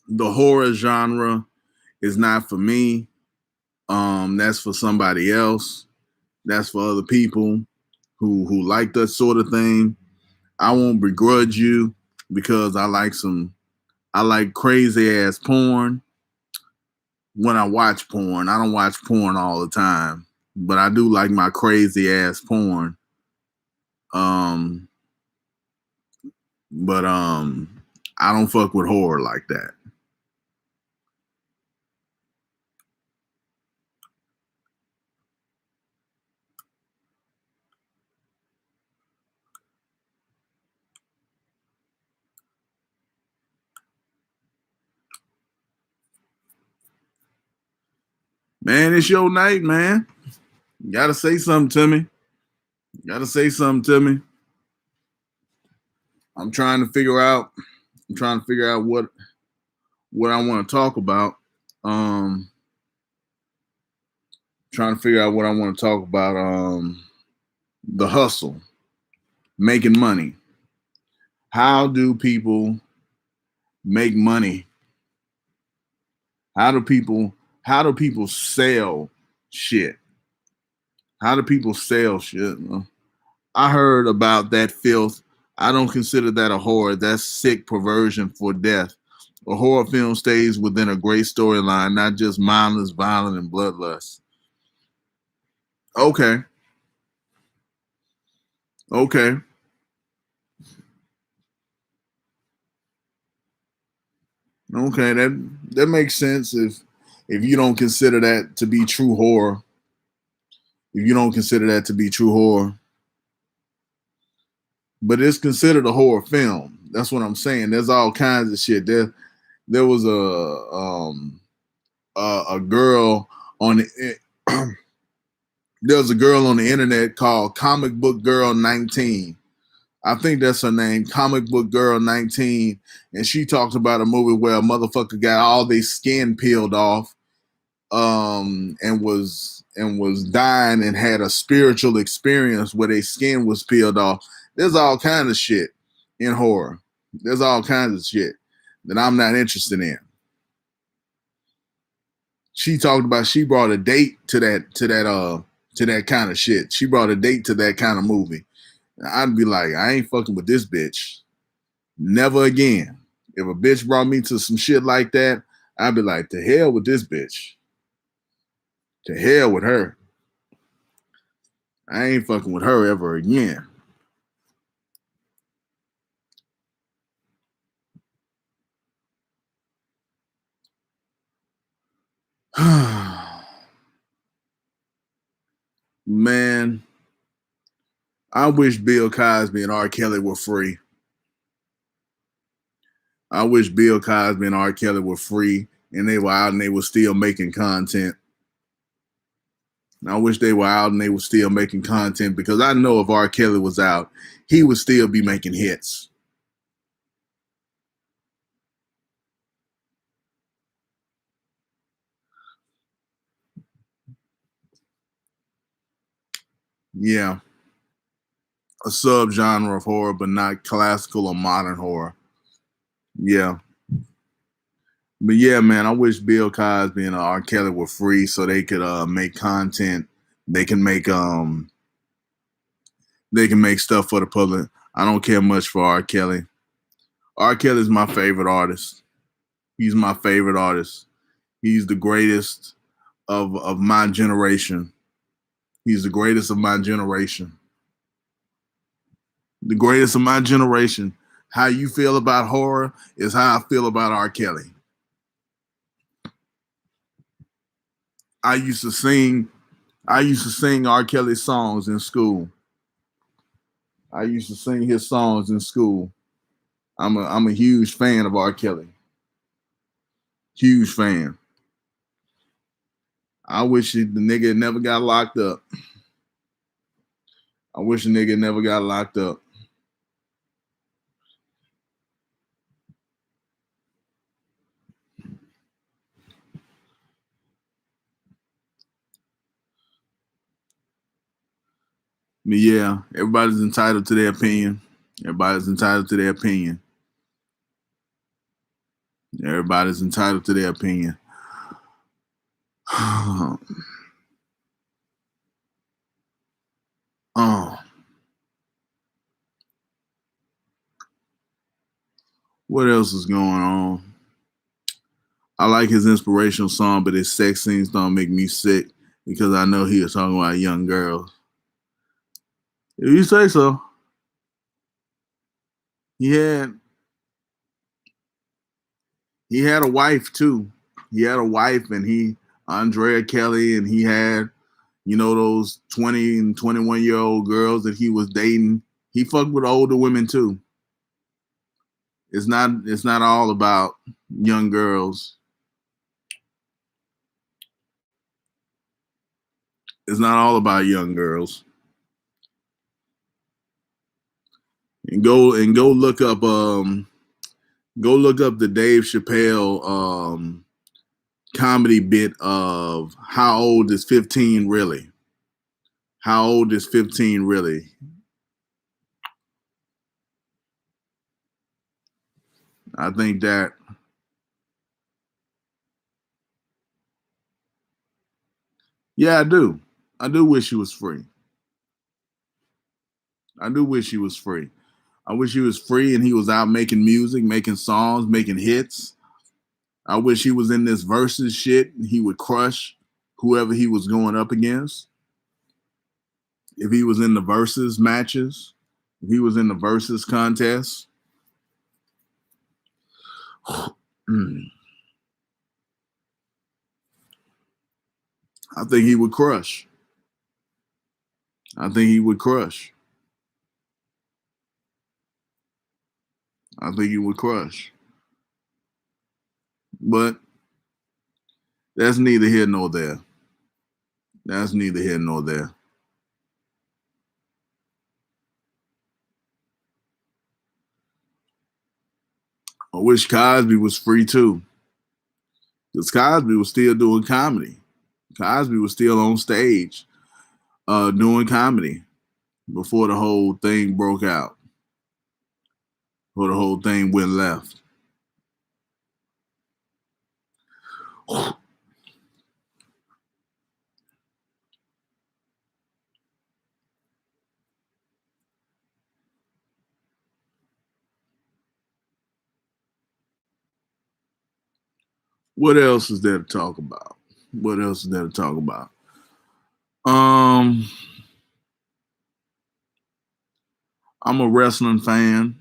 The horror genre is not for me. That's for somebody else. That's for other people who like that sort of thing. I won't begrudge you because I like crazy ass porn. When I watch porn, I don't watch porn all the time, but I do like my crazy ass porn. Um, but I don't fuck with horror like that. Man, it's your night, man. You gotta say something to me. You gotta say something to me. I'm trying to figure out. I'm trying to figure out what I want to talk about. Um, Trying to figure out what I want to talk about. The hustle, making money. How do people make money? How do people how do people sell shit? How do people sell shit? I heard about that filth. I don't consider that a horror. That's sick perversion for death. A horror film stays within a great storyline, not just mindless, violent, and bloodlust. Okay, okay, okay. That makes sense if you don't consider that to be true horror. If you don't consider that to be true horror, but it's considered a horror film. That's what I'm saying. There's all kinds of shit. There was a girl on the there was a girl on the internet called Comic Book Girl 19. I think that's her name, Comic Book Girl 19, and she talked about a movie where a motherfucker got all their skin peeled off, and was dying and had a spiritual experience where their skin was peeled off. There's all kinds of shit in horror. There's all kinds of shit that I'm not interested in. She talked about she brought a date to that kind of shit. She brought a date to that kind of movie. I'd be like, I ain't fucking with this bitch. Never again. If a bitch brought me to some shit like that, I'd be like, to hell with this bitch. To hell with her. I ain't fucking with her ever again. Man, I wish Bill Cosby and R. Kelly were free. I wish Bill Cosby and R. Kelly were free and they were out and they were still making content. I wish they were out and they were still making content because I know if R. Kelly was out, he would still be making hits. Yeah, a subgenre of horror, but not classical or modern horror. Yeah, but yeah, man, I wish Bill Cosby and R. Kelly were free so they could make content. They can make they can make stuff for the public. I don't care much for R. Kelly. R. Kelly's my favorite artist. He's my favorite artist. He's the greatest of my generation. He's the greatest of my generation. The greatest of my generation. How you feel about horror is how I feel about R. Kelly. I used to sing I used to sing R. Kelly songs in school. I used to sing his songs in school. I'm a huge fan of R. Kelly. Huge fan. I wish the nigga never got locked up. I wish the nigga never got locked up. But yeah, everybody's entitled to their opinion. Everybody's entitled to their opinion. Everybody's entitled to their opinion. What else is going on? I like his inspirational song, but his sex scenes don't make me sick because I know he was talking about young girls. If you say so. He had he had a wife too. He had a wife, and Andrea Kelly, and he had, those 20 and 21-year-old girls that he was dating. He fucked with older women too. It's not all about young girls. It's not all about young girls. And go look up the Dave Chappelle comedy bit of How Old is 15 Really? How old is 15 really? I think that yeah, I do. I do wish he was free. I do wish he was free. I wish he was free and he was out making music, making songs, making hits. I wish he was in this versus shit and he would crush whoever he was going up against. If he was in the versus matches, if he was in the versus contest, I think he would crush. I think he would crush. I think he would crush. But that's neither here nor there. That's neither here nor there. I wish Cosby was free too. Because Cosby was still doing comedy. Cosby was still on stage doing comedy before the whole thing broke out, before the whole thing went left. What else is there to talk about? What else is there to talk about? Um, I'm a wrestling fan.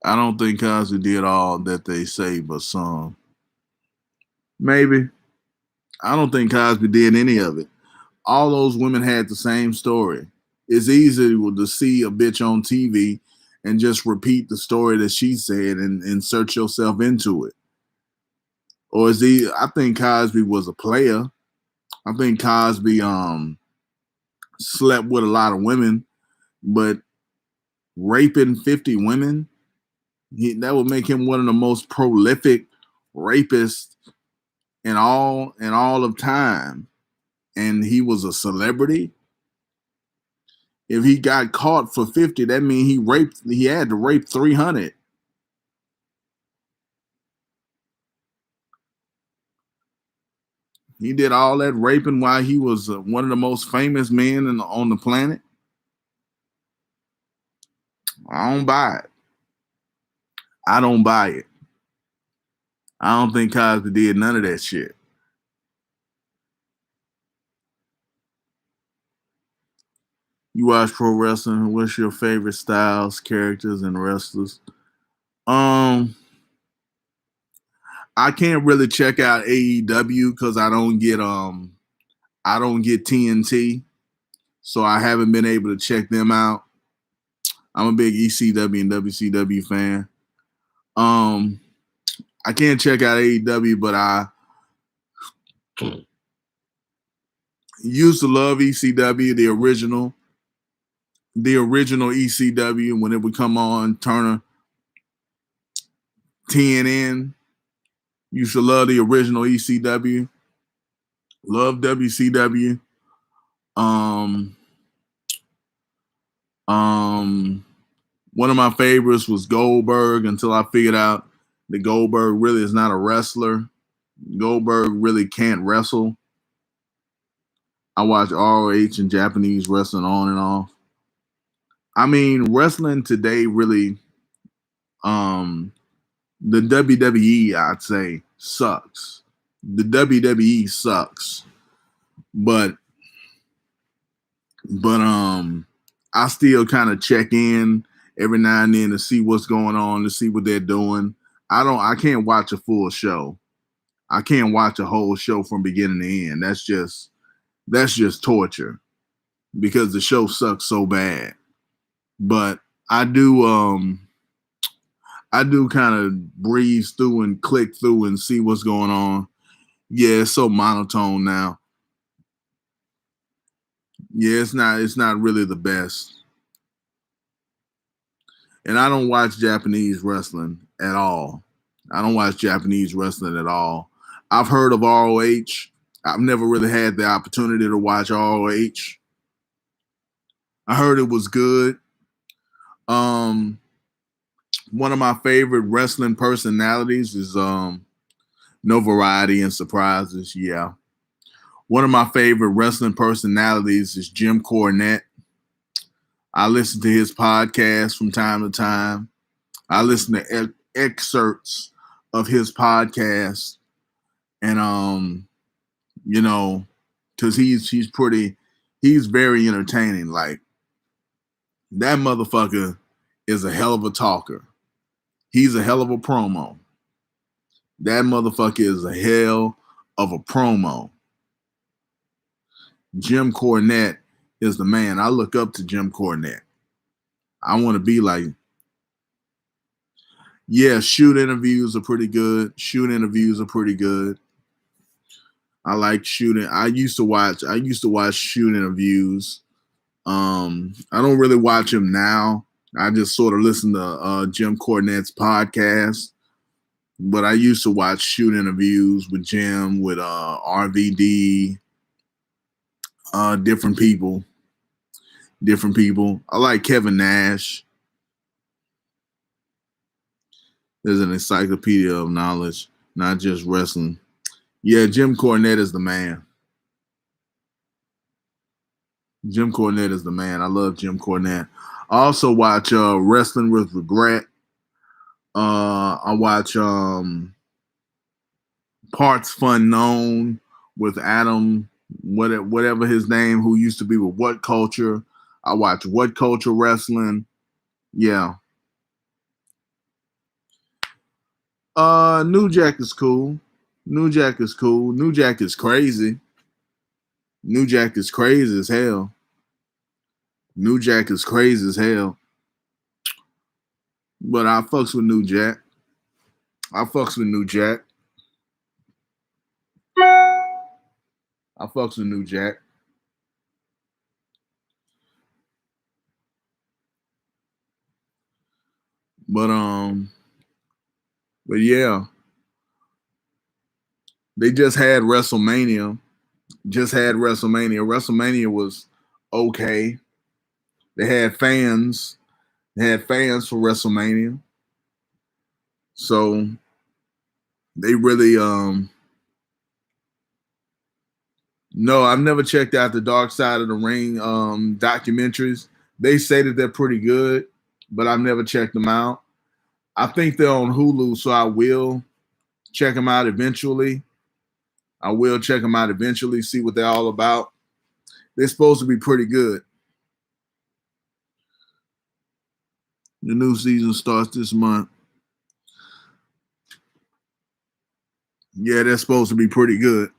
I don't think Cosby did all that they say, but some. Maybe. I don't think Cosby did any of it. All those women had the same story. It's easy to see a bitch on TV and just repeat the story that she said and insert yourself into it. Or I think Cosby was a player. I think Cosby slept with a lot of women, but raping 50 women, that would make him one of the most prolific rapists in all of time. And he was a celebrity. If he got caught for 50, that means he had to rape 300. He did all that raping while he was one of the most famous men on the planet. I don't buy it. I don't buy it. I don't think Cosby did none of that shit. You watch pro wrestling. What's your favorite styles, characters, and wrestlers? Um, I can't really check out AEW because I don't get TNT, so I haven't been able to check them out. I'm a big ECW and WCW fan. Um, I can't check out AEW, but I used to love ECW, the original ECW when it would come on Turner TNN. Used to love the original ECW. Love WCW. Um, um, One of my favorites was Goldberg until I figured out that Goldberg really is not a wrestler. Goldberg really can't wrestle. I watch ROH and Japanese wrestling on and off. I mean, wrestling today really, um, the WWE, I'd say, sucks. The WWE sucks, but I still kind of check in every now and then to see what's going on, to see what they're doing. I can't watch a full show. I can't watch a whole show from beginning to end. That's just torture because the show sucks so bad. But I do I do kind of breeze through and click through and see what's going on. Yeah, it's so monotone now. Yeah, it's not really the best. And I don't watch Japanese wrestling at all. I don't watch Japanese wrestling at all. I've heard of ROH. I've never really had the opportunity to watch ROH. I heard it was good. Um, One of my favorite wrestling personalities is No Variety and Surprises. Yeah. One of my favorite wrestling personalities is Jim Cornette. I listen to his podcast from time to time. I listen to excerpts of his podcast, and you know, because he's very entertaining. Like that motherfucker is a hell of a talker. He's a hell of a promo. That motherfucker is a hell of a promo. Jim Cornette is the man. I look up to Jim Cornette. I want to be like, yeah, shoot interviews are pretty good. Shoot interviews are pretty good. I like shooting. I used to watch shoot interviews. I don't really watch them now. I just sort of listen to Jim Cornette's podcast. But I used to watch shoot interviews with Jim, with RVD, different people. I like Kevin Nash. There's an encyclopedia of knowledge, not just wrestling. Yeah, Jim Cornette is the man. Jim Cornette is the man. I love Jim Cornette. I also watch Wrestling with Regret. I watch Parts Fun Known with Adam, whatever his name, who used to be with What Culture. I watch What Culture Wrestling. Yeah. New Jack is cool. New Jack is cool. New Jack is crazy. New Jack is crazy as hell. New Jack is crazy as hell. But I fucks with New Jack. I fucks with New Jack. I fucks with New Jack. But yeah. They just had WrestleMania. WrestleMania was okay. They had fans. They had fans for WrestleMania. So they really no, I've never checked out the Dark Side of the Ring documentaries. They say that they're pretty good, but I've never checked them out. I think they're on Hulu, so I will check them out eventually. See what they're all about. They're supposed to be pretty good. The new season starts this month. Yeah, they're supposed to be pretty good.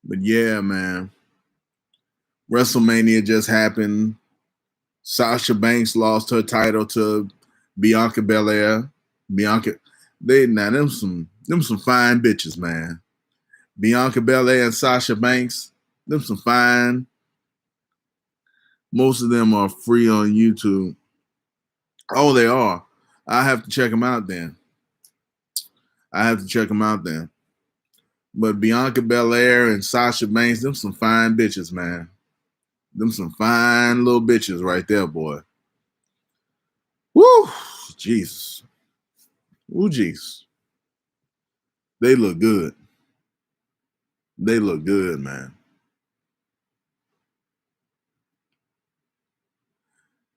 But yeah, man. WrestleMania just happened. Sasha Banks lost her title to Bianca Belair. Them some fine bitches, man. Bianca Belair and Sasha Banks, them some fine. Most of them are free on YouTube. Oh, they are. I have to check them out then. But Bianca Belair and Sasha Banks, them some fine bitches, man. Them some fine little bitches right there, boy. Woo! Jesus. Ujis. They look good. They look good, man.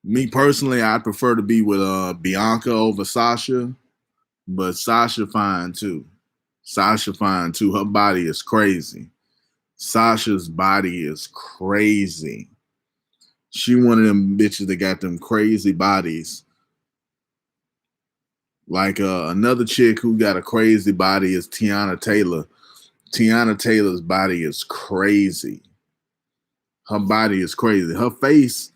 Me personally, I prefer to be with Bianca over Sasha, but Sasha fine too. Sasha fine too. Her body is crazy. Sasha's body is crazy. She one of them bitches that got them crazy bodies. Like another chick who got a crazy body is Tiana Taylor. Tiana Taylor's body is crazy. Her body is crazy. Her face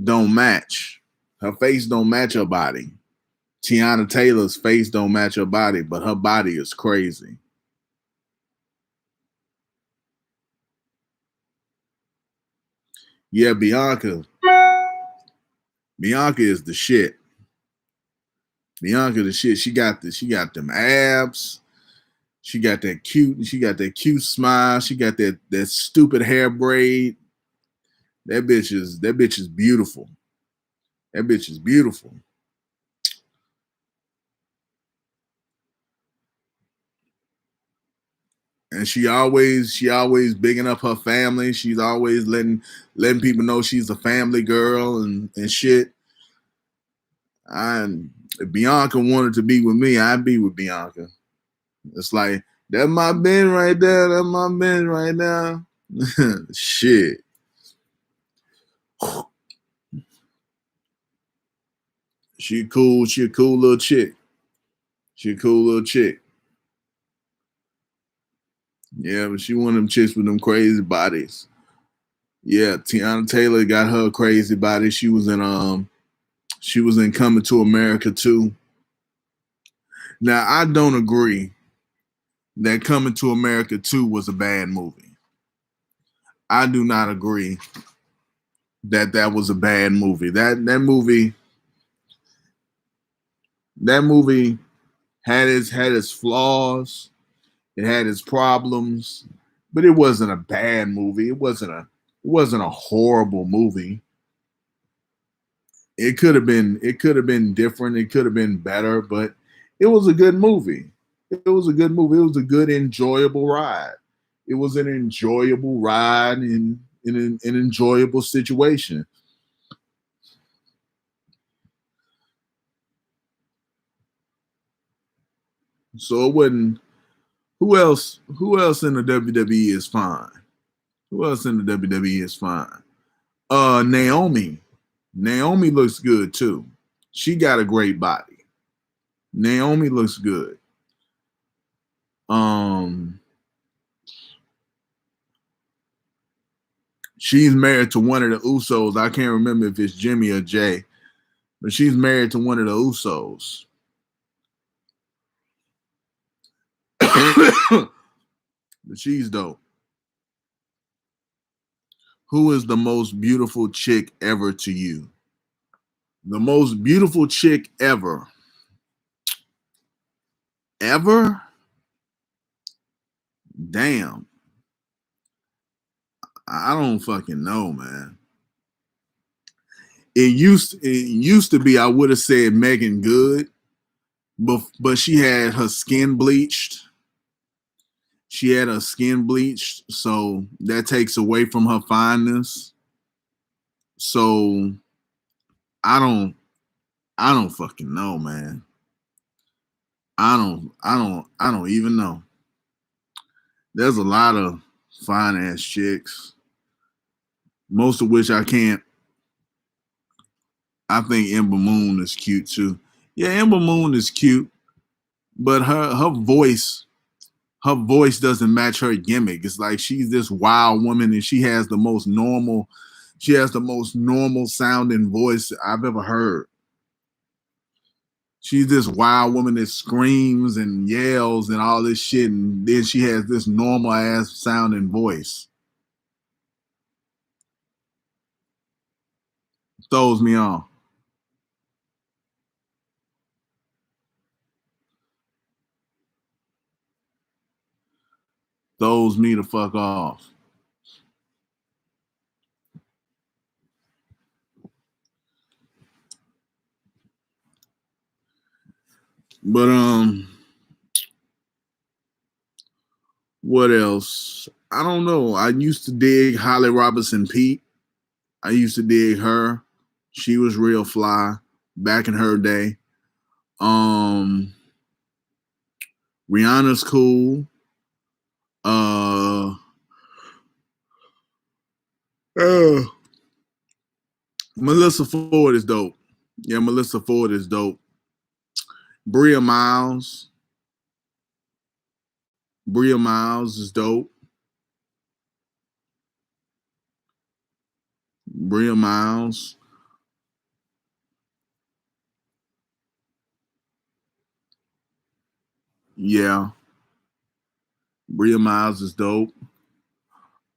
don't match. Her face don't match her body. Tiana Taylor's face don't match her body, but her body is crazy. Yeah, Bianca. Bianca is the shit. Bianca the shit. She got them abs. She got that cute smile. She got that stupid hair braid. That bitch is beautiful. That bitch is beautiful. And she always bigging up her family. She's always letting people know she's a family girl and shit. And if Bianca wanted to be with me, I'd be with Bianca. It's like that's my Ben right there. That's my Ben right now. Shit. She cool. She a cool little chick. She a cool little chick. Yeah, but she one of them chicks with them crazy bodies. Yeah, Tiana Taylor got her crazy body. She was in Coming to America too. Now I don't agree that Coming to America 2 was a bad movie. I do not agree that that was a bad movie. That movie had its flaws. It had its problems, but it wasn't a bad movie. It wasn't a horrible movie. It could have been different. It could have been better, but it was a good movie. It was a good movie. It was a good, enjoyable ride. It was an enjoyable ride in an enjoyable situation. So it wasn't. Who else? Who else in the WWE is fine? Who else in the WWE is fine? Naomi. Naomi looks good too. She got a great body. Naomi looks good. Um, she's married to one of the Usos. I can't remember if it's Jimmy or Jay, but she's married to one of the Usos. But she's dope. Who is the most beautiful chick ever to you? The most beautiful chick ever. Ever? Damn. I don't fucking know, man. It used to be I would have said Megan Good, but she had her skin bleached. She had her skin bleached, so that takes away from her fineness. So I don't I don't fucking know, man. I don't even know. There's a lot of fine ass chicks, most of which I can't. I think Ember Moon is cute too. Yeah, Ember Moon is cute, but her voice doesn't match her gimmick. It's like she's this wild woman and she has the most normal sounding voice I've ever heard. She's this wild woman that screams and yells and all this shit, and then she has this normal ass sounding voice. Throws me off. Throws me the fuck off. But what else? I don't know. I used to dig Holly Robinson Pete. I used to dig her. She was real fly back in her day. Um, Rihanna's cool. Uh, uh Melissa Ford is dope. Yeah, Melissa Ford is dope. Bria Miles. Bria Miles is dope. Bria Miles. Yeah. Bria Miles is dope.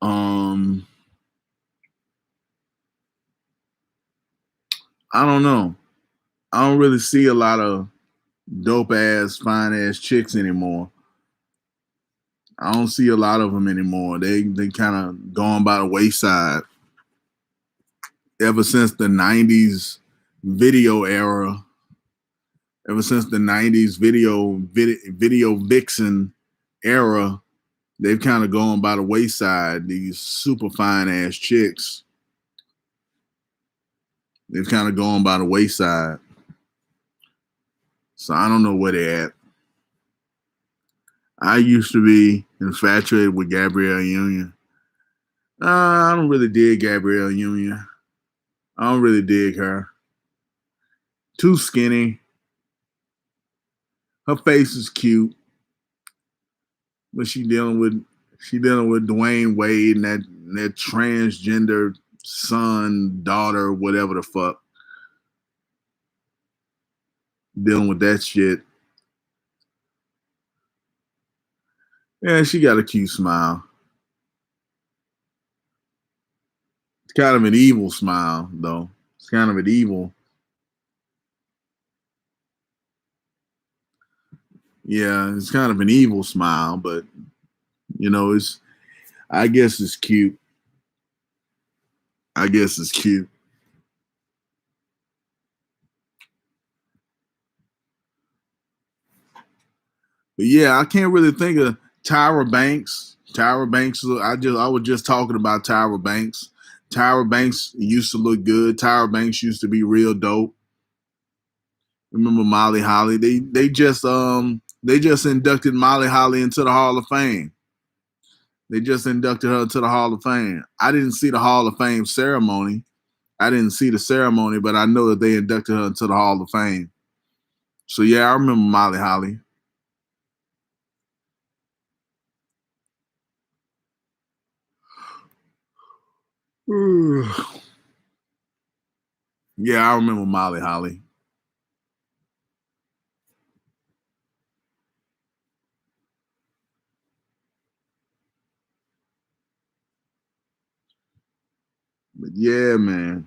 Um, I don't know. I don't really see a lot of dope ass, fine ass chicks anymore. I don't see a lot of them anymore. They kind of gone by the wayside. Ever since the '90s video era, ever since the '90s video vixen era, they've kind of gone by the wayside. These super fine ass chicks, they've kind of gone by the wayside. So I don't know where they're at. I used to be infatuated with Gabrielle Union. I don't really dig Gabrielle Union. I don't really dig her. Too skinny. Her face is cute, but she dealing with Dwayne Wade and that transgender son, daughter, whatever the fuck. Dealing with that shit. Yeah, she got a cute smile. It's kind of an evil smile, though. It's kind of an evil. Yeah, it's kind of an evil smile, but it's. I guess it's cute. I guess it's cute. But yeah, I can't really think of Tyra Banks. Tyra Banks. I was just talking about Tyra Banks. Tyra Banks used to look good. Tyra Banks used to be real dope. Remember Molly Holly? They just inducted Molly Holly into the Hall of Fame. They just inducted her to the Hall of Fame. I didn't see the Hall of Fame ceremony. I didn't see the ceremony, but I know that they inducted her into the Hall of Fame. So yeah, I remember Molly Holly. Yeah, I remember Molly Holly. But yeah, man,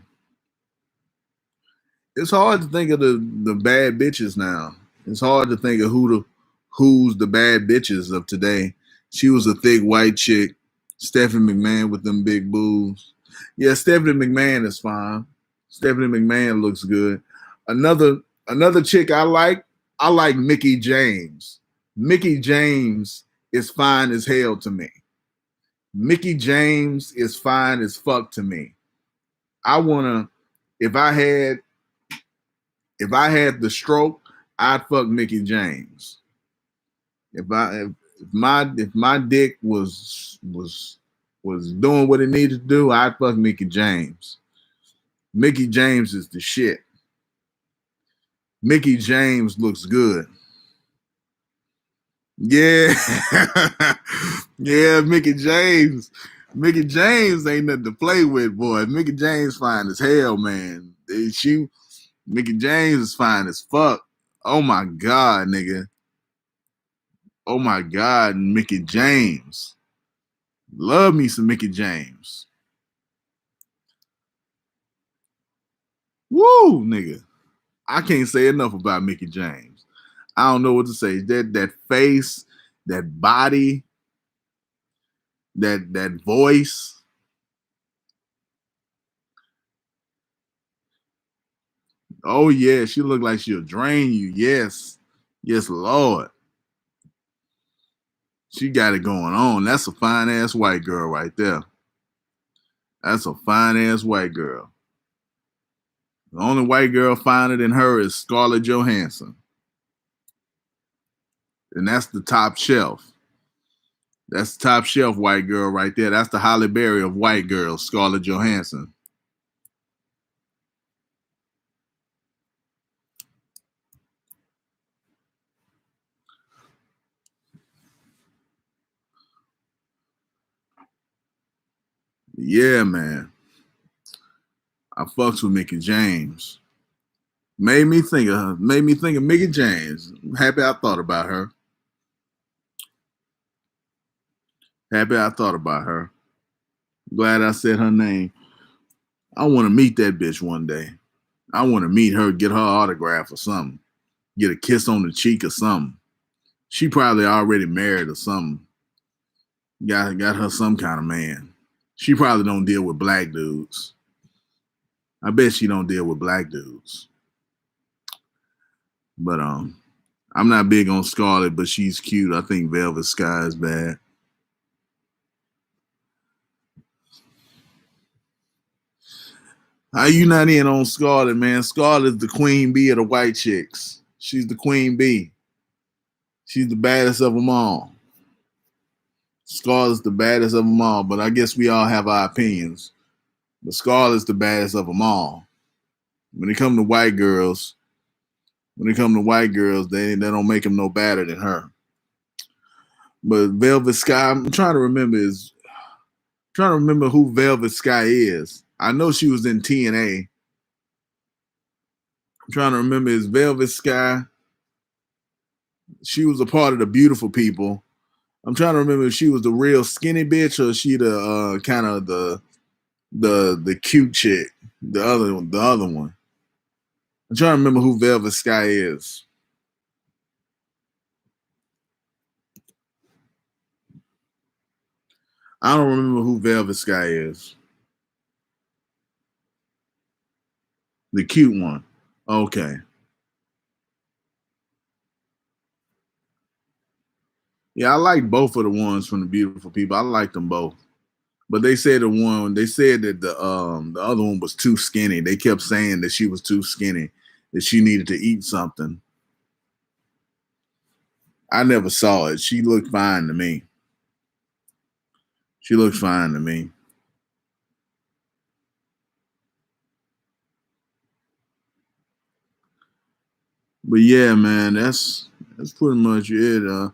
it's hard to think of the bad bitches now. It's hard to think of who's the bad bitches of today. She was a thick white chick, Stephanie McMahon with them big boobs. Yeah, Stephanie McMahon is fine. Stephanie McMahon looks good. Another another chick I like Mickey James. Mickey James is fine as hell to me. Mickey James is fine as fuck to me. I wanna if I had if I had the stroke, I'd fuck Mickey James. If my dick was doing what it needed to do, I'd fuck Mickey James. Mickey James is the shit. Mickey James looks good. Yeah. Yeah, Mickey James. Mickey James ain't nothing to play with, boy. Mickey James fine as hell, man. Mickey James is fine as fuck. Oh my god, nigga. Oh my god, Mickey James. Love me some Mickey James. Woo, nigga. I can't say enough about Mickey James. I don't know what to say. That face, that body, that voice. Oh yeah, she looked like she'll drain you. Yes. Yes, Lord. She got it going on. That's a fine ass white girl right there. That's a fine ass white girl. The only white girl finer than her is Scarlett Johansson. And that's the top shelf. That's the top shelf white girl right there. That's the Halle Berry of white girls, Scarlett Johansson. Yeah, man. I fucks with Mickey James. Made me think of Mickey James. I'm happy I thought about her. Happy I thought about her. Glad I said her name. I want to meet that bitch one day. I want to meet her, get her autograph or something. Get a kiss on the cheek or something. She probably already married or something. Got her some kind of man. She probably don't deal with black dudes. I bet she don't deal with black dudes. But I'm not big on Scarlett, but she's cute. I think Velvet Sky is bad. How you not in on Scarlett, man? Scarlett's the queen bee of the white chicks. She's the queen bee. She's the baddest of them all. Scarlett's the baddest of them all, but I guess we all have our opinions. But Scarlett's the baddest of them all. When it comes to white girls, they don't make them no badder than her. But Velvet Sky, trying to remember who Velvet Sky is. I know she was in TNA. I'm trying to remember is Velvet Sky. She was a part of the Beautiful People. I'm trying to remember if she was the real skinny bitch or she the kind of the cute chick, the other one. I'm trying to remember who Velvet Sky is. I don't remember who Velvet Sky is. The cute one. Okay. Yeah, I like both of the ones from the Beautiful People. I like them both. But they said that the other one was too skinny. They kept saying that she was too skinny, that she needed to eat something. I never saw it. She looked fine to me. She looked fine to me. But yeah, man, that's pretty much it.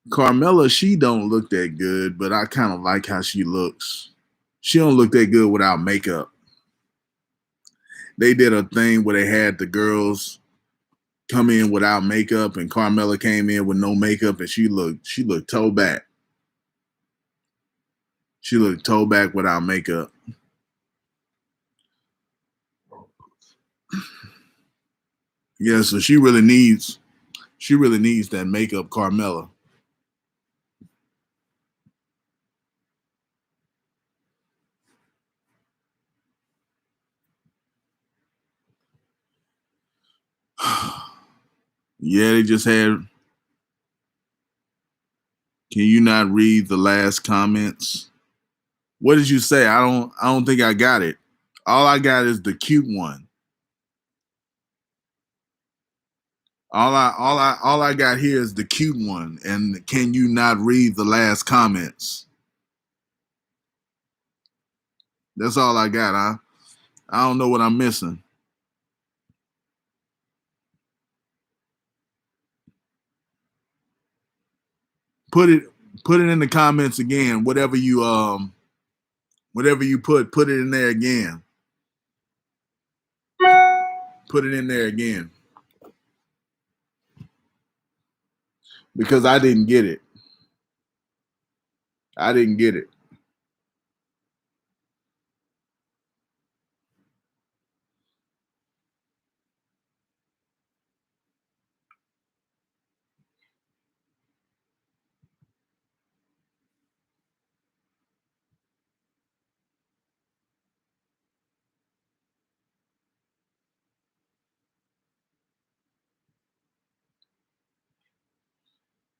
Carmella, she don't look that good, but I kind of like how she looks. She don't look that good without makeup. They did a thing where they had the girls come in without makeup, and Carmella came in with no makeup, and she looked toe back. She looked toe back without makeup. Yeah, so she really needs that makeup, Carmella. Yeah, they just had. Can you not read the last comments? What did you say? I don't think I got it. All I got is the cute one. All I got here is the cute one. And can you not read the last comments? That's all I got. I don't know what I'm missing. Put it put it in the comments again. Whatever you put it in there again. Put it in there again. Because I didn't get it. I didn't get it.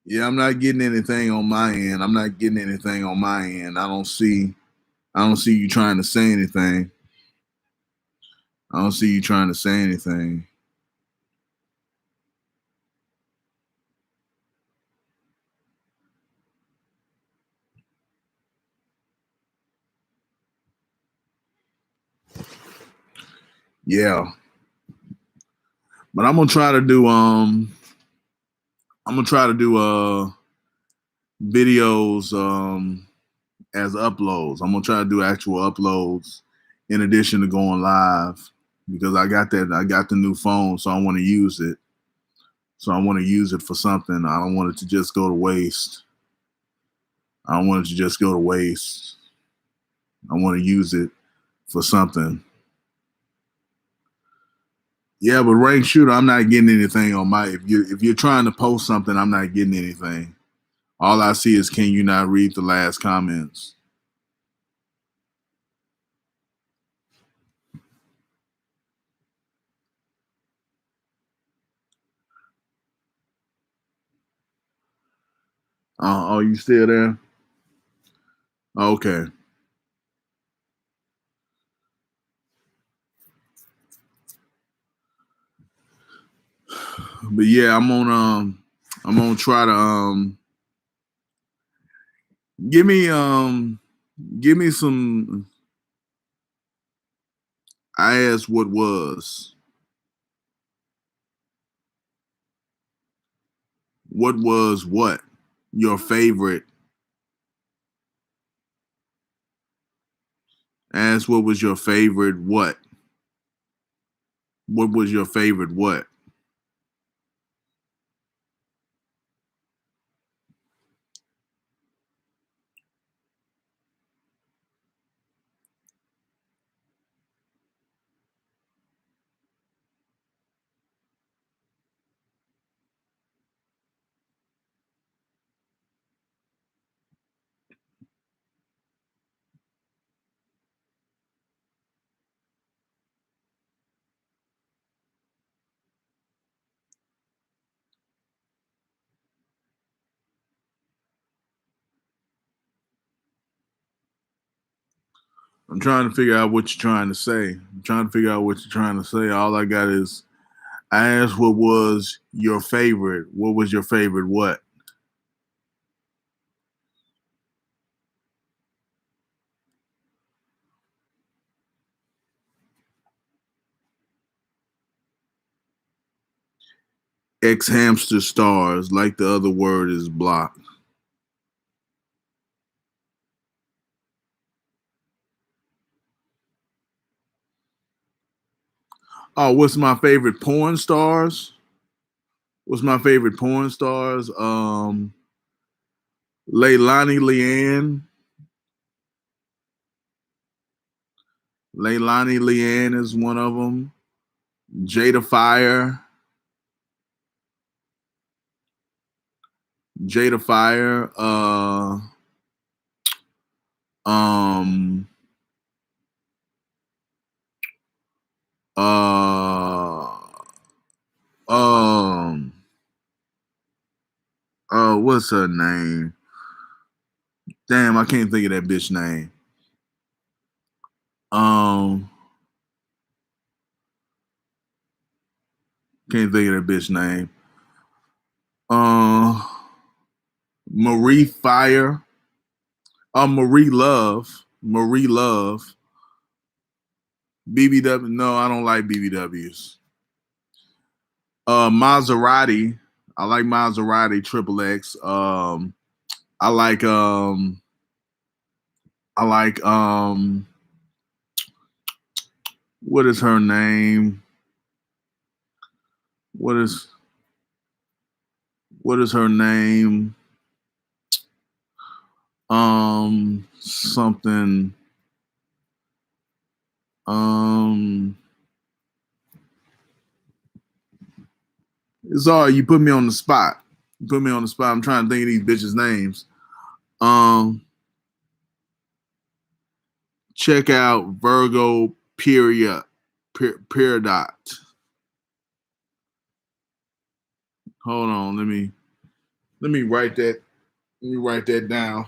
Yeah, I'm not getting anything on my end. I'm not getting anything on my end. I don't see you trying to say anything. I don't see you trying to say anything. Yeah. But I'm gonna try to do videos as uploads. I'm gonna try to do actual uploads in addition to going live because I got the new phone, so I want to use it. So I want to use it for something. I don't want it to just go to waste. I don't want it to just go to waste. I want to use it for something. Yeah, but rank shooter, I'm not getting anything on my. If you're trying to post something, I'm not getting anything. All I see is, can you not read the last comments? Oh, you still there? Okay, but yeah, I'm gonna try to give me give me some. I asked what was what your favorite. Ask what was your favorite what was your favorite what. I'm trying to figure out what you're trying to say. I'm trying to figure out what you're trying to say. All I got is I asked what was your favorite. What was your favorite what? X hamster stars, like the other word is blocked. Oh, what's my favorite porn stars? What's my favorite porn stars? Leilani Leanne. Leilani Leanne is one of them. Jada Fire. Jada Fire. Um, uh, um, what's her name? Damn, I can't think of that bitch name. Um, can't think of that bitch name. Uh, Marie Fire. Marie Love. Marie Love. BBW. No, I don't like BBWs. Maserati. I like Maserati Triple X. I like um I like what is her name? What is what is her name? Something um it's all right, you put me on the spot. You put me on the spot. I'm trying to think of these bitches' names. Um Check out Virgo period Peridot. Hold on, Let me write that. Let me write that down.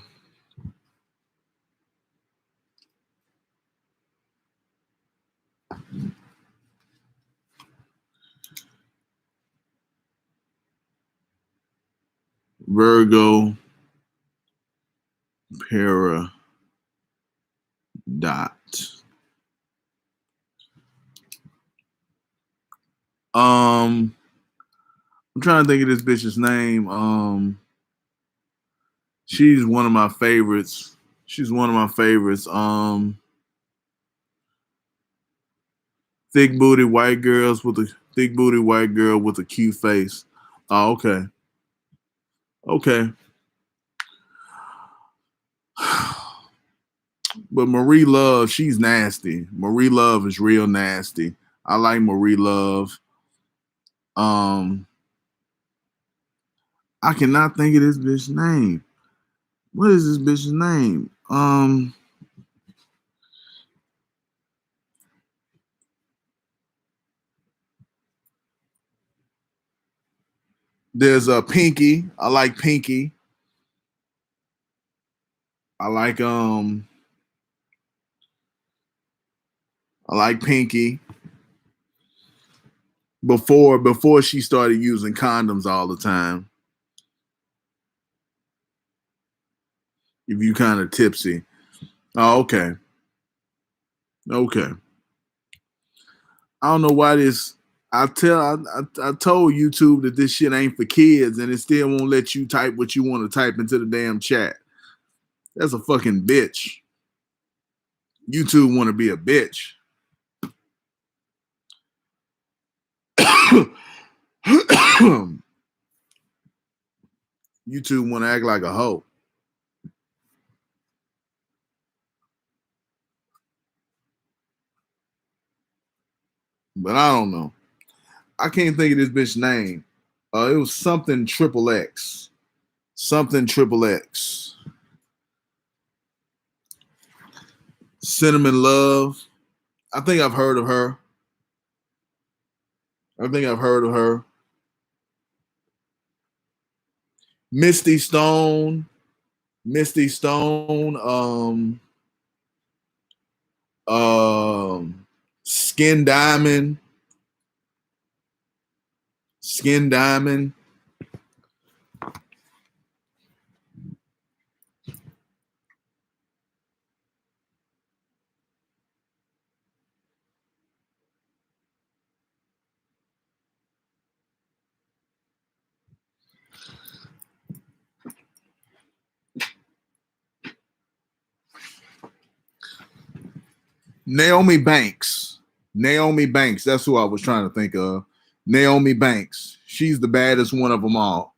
Virgo Peridot. I'm trying to think of this bitch's name. She's one of my favorites. She's one of my favorites. Thick booty white girls with a thick booty white girl with a cute face. Oh, okay. Okay. But Marie Love, she's nasty. Marie Love is real nasty. I like Marie Love. I cannot think of this bitch's name. What is this bitch's name? There's a Pinky. I like Pinky. I like Pinky. Before she started using condoms all the time. If you kind of tipsy. Oh, okay. Okay. I don't know why this. I told YouTube that this shit ain't for kids, and it still won't let you type what you want to type into the damn chat. That's a fucking bitch. YouTube want to be a bitch. YouTube want to act like a hoe. But I don't know. I can't think of this bitch's name. It was something triple X. Something triple X. Cinnamon Love. I think I've heard of her. Misty Stone. Skin Diamond. Naomi Banks. That's who I was trying to think of. Naomi Banks. She's the baddest one of them all.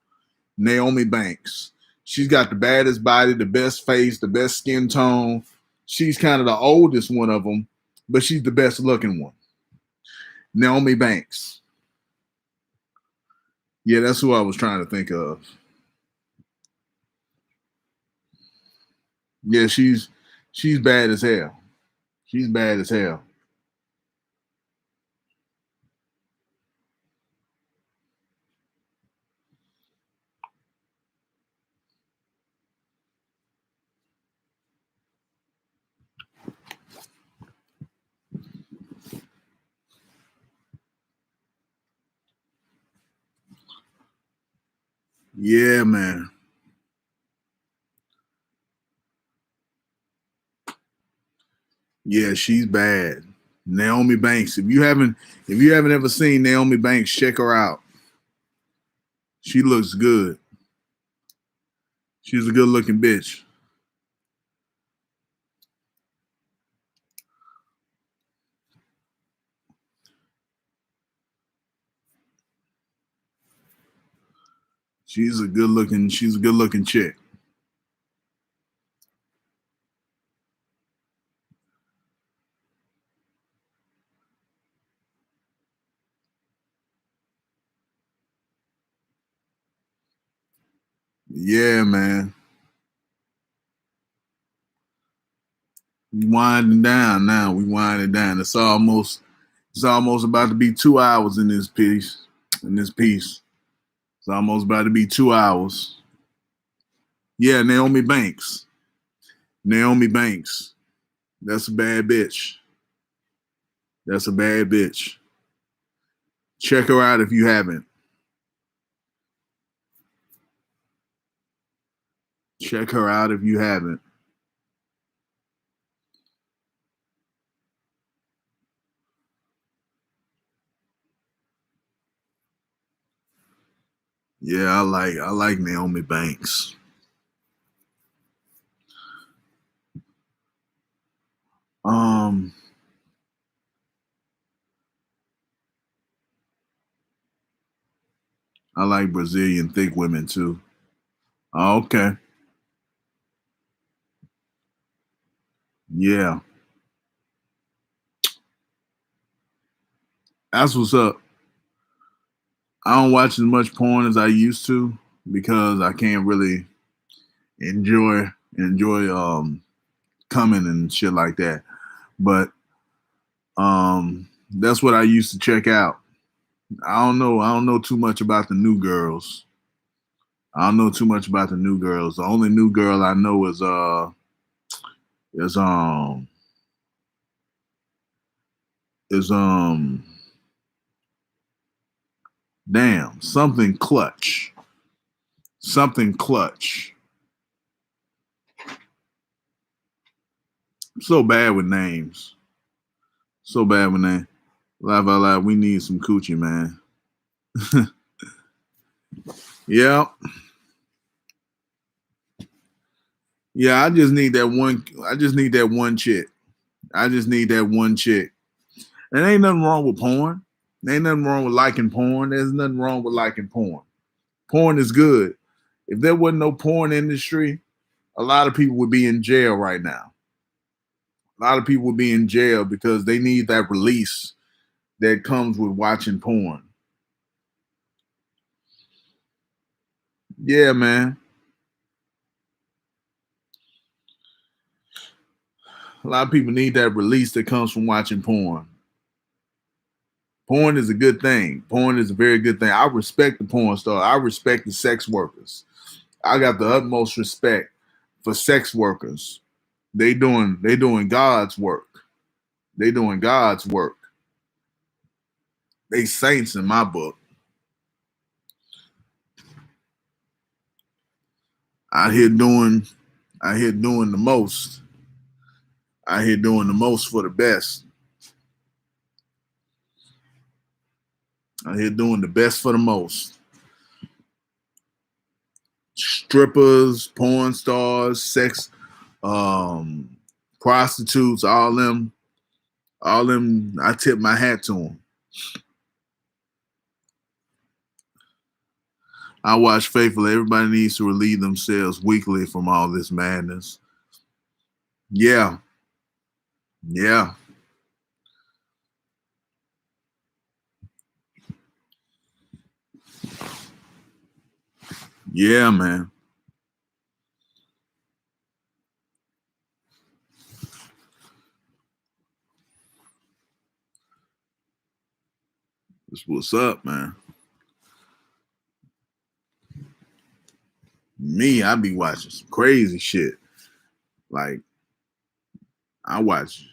Naomi Banks. She's got the baddest body, the best face, the best skin tone. She's kind of the oldest one of them, but she's the best looking one. Naomi Banks. Yeah, that's who I was trying to think of. Yeah, she's bad as hell. She's bad as hell. Yeah, man. Yeah, she's bad. Naomi Banks. If you haven't ever seen Naomi Banks, check her out. She looks good. She's a good looking bitch. She's a good looking chick. Yeah, man. We winding down now. We winding down. It's almost about to be 2 hours in this piece. It's almost about to be 2 hours. Yeah, Naomi Banks. Naomi Banks. That's a bad bitch. That's a bad bitch. Check her out if you haven't. Check her out if you haven't. Yeah, I like Naomi Banks. Um, I like Brazilian thick women too. Oh, okay. Yeah. That's what's up. I don't watch as much porn as I used to because I can't really enjoy coming and shit like that. But that's what I used to check out. I don't know too much about the new girls. I don't know too much about the new girls. The only new girl I know is um is damn, something clutch. Something clutch. I'm so bad with names. So bad with names. Live out loud, we need some coochie, man. Yeah. Yeah, I just need that one. I just need that one chick. I just need that one chick. And ain't nothing wrong with porn. There ain't nothing wrong with liking porn. There's nothing wrong with liking porn. Porn is good. If there wasn't no porn industry, a lot of people would be in jail right now. A lot of people would be in jail because they need that release that comes with watching porn. Yeah, man. A lot of people need that release that comes from watching porn. Porn is a good thing. Porn is a very good thing. I respect the porn star. I respect the sex workers. I got the utmost respect for sex workers. They doing God's work. They doing God's work. They saints in my book. Out here doing out here doing the most. Out here doing the most for the best. Out here doing the best for the most. Strippers, porn stars, sex, um, prostitutes, all them. I tip my hat to them. I watch faithfully. Everybody needs to relieve themselves weekly from all this madness. Yeah, yeah, yeah, man. That's what's up, man. Me, I be watching some crazy shit. Like I watch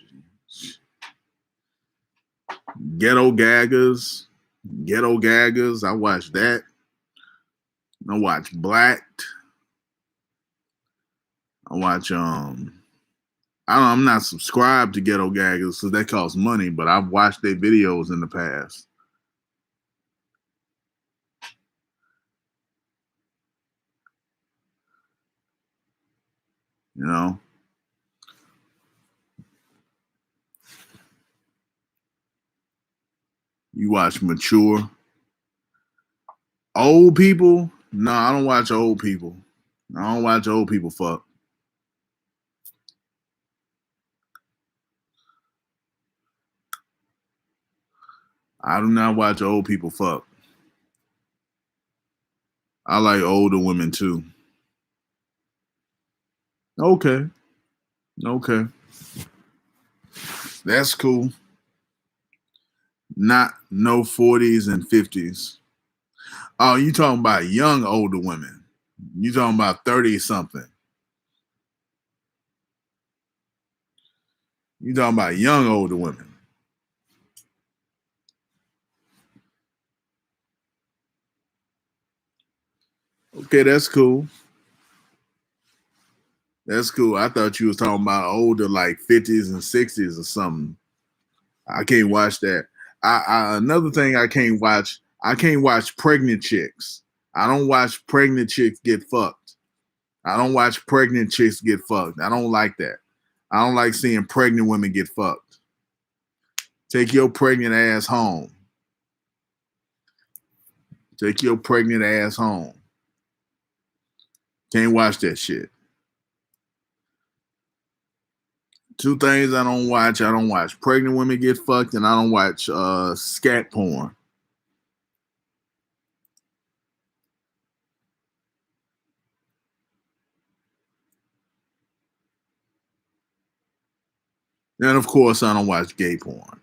Ghetto Gaggers, Ghetto Gaggers. I watch that. I watch Blacked. I watch I'm not subscribed to Ghetto Gaggers because that costs money, but I've watched their videos in the past. You know, you watch mature old people. No, I don't watch old people. I don't watch old people fuck. I do not watch old people fuck. I like older women too. Okay, okay, that's cool. Not no 40s and 50s. Oh, you talking about young older women? You talking about 30 something. You talking about young older women. Okay, that's cool. That's cool. I thought you was talking about older, like 50s and 60s or something. I can't watch that. Another thing I can't watch. I can't watch pregnant chicks. I don't watch pregnant chicks get fucked. I don't watch pregnant chicks get fucked. I don't like that. I don't like seeing pregnant women get fucked. Take your pregnant ass home. Take your pregnant ass home. Can't watch that shit. Two things I don't watch. I don't watch pregnant women get fucked, and I don't watch scat porn. And of course, I don't watch gay porn.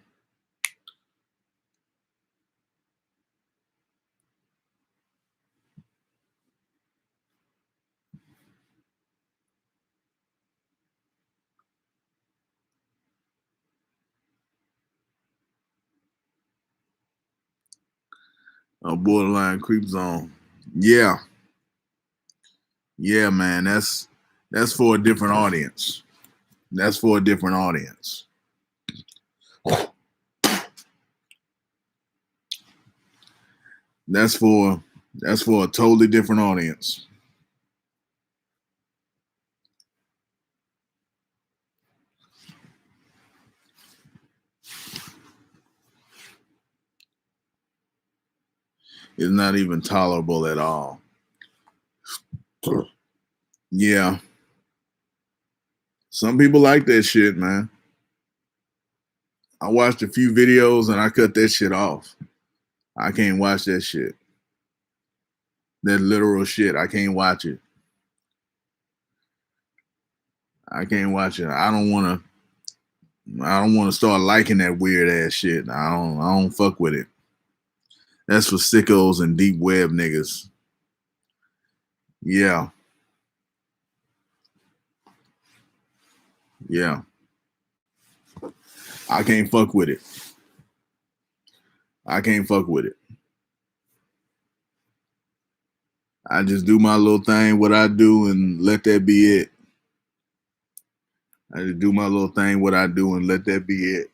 Borderline creep zone. Yeah, yeah, man. That's for a different audience. That's for a different audience. That's for a totally different audience. It's not even tolerable at all. Yeah. Some people like that shit, man. I watched a few videos and I cut that shit off. I can't watch that shit. That literal shit. I can't watch it. I can't watch it. I don't want to start liking that weird ass shit. I don't fuck with it. That's for sickos and deep web niggas. Yeah. Yeah. I can't fuck with it. I can't fuck with it. I just do my little thing, what I do, and let that be it. I just do my little thing, what I do, and let that be it.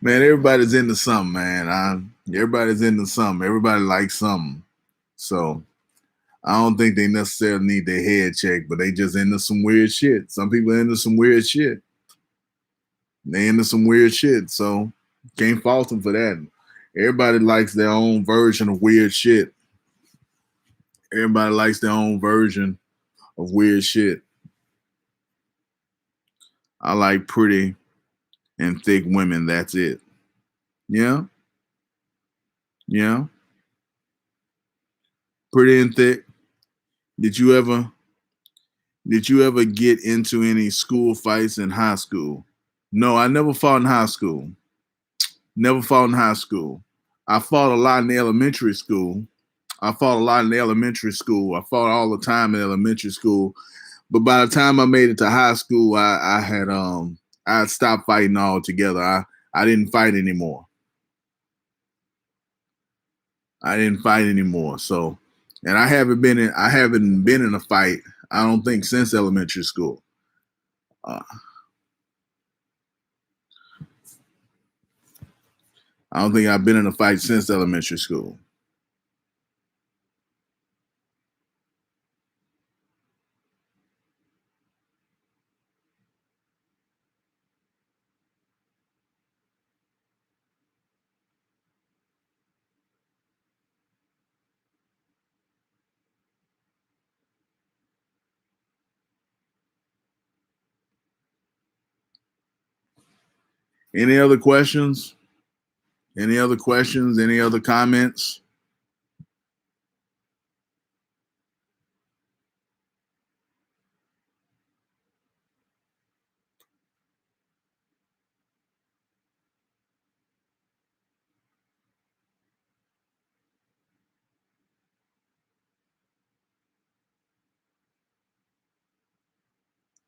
Man, everybody's into something, man. Everybody's into something. Everybody likes something. So I don't think they necessarily need their head checked, but they just into some weird shit. Some people into some weird shit. They into some weird shit. So can't fault them for that. Everybody likes their own version of weird shit. Everybody likes their own version of weird shit. I like pretty and thick women. That's it. Yeah. Yeah. Pretty and thick. Did you ever get into any school fights in high school? No, I never fought in high school. Never fought in high school. I fought a lot in elementary school. I fought a lot in elementary school. I fought all the time in elementary school. But by the time I made it to high school, I had stopped fighting altogether. I didn't fight anymore. I didn't fight anymore. So, and I haven't been in a fight. I don't think since elementary school. Uh, I don't think I've been in a fight since elementary school. Any other questions? Any other questions? Any other comments?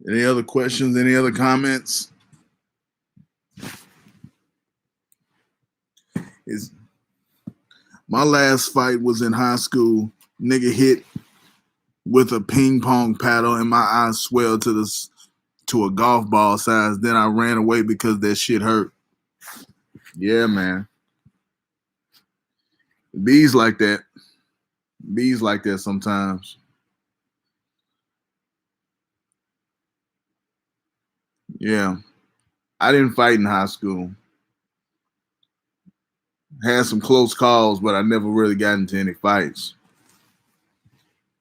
Any other questions? Any other comments? My last fight was in high school. Nigga hit with a ping pong paddle and my eyes swelled to a golf ball size. Then I ran away because that shit hurt. Yeah, man. Bees like that. Bees like that sometimes. Yeah. I didn't fight in high school. Had some close calls, but I never really got into any fights.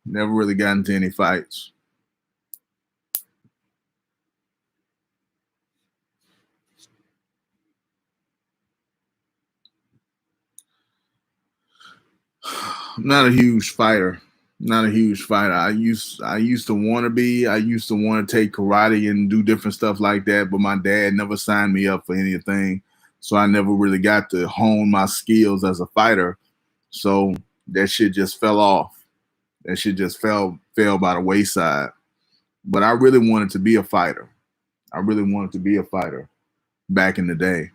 Never really got into any fights. I'm not a huge fighter. Not a huge fighter. I used to want to be. I used to want to take karate and do different stuff like that, but my dad never signed me up for anything. So I never really got to hone my skills as a fighter. So that shit just fell off. That shit just fell by the wayside. But I really wanted to be a fighter. I really wanted to be a fighter back in the day.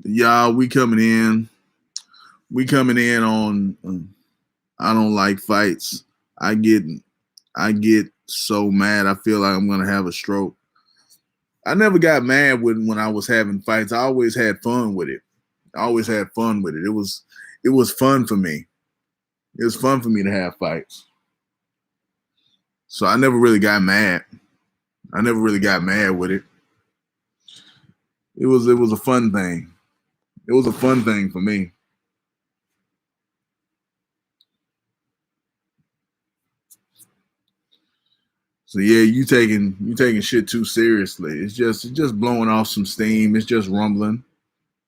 Y'all, we coming in. We coming in on I don't like fights. I get so mad. I feel like I'm gonna have a stroke. I never got mad when I was having fights. I always had fun with it. I always had fun with it. It was fun for me. It was fun for me to have fights. So I never really got mad. I never really got mad with it. It was a fun thing. It was a fun thing for me. So yeah, you taking shit too seriously. It's just blowing off some steam. It's just rumbling.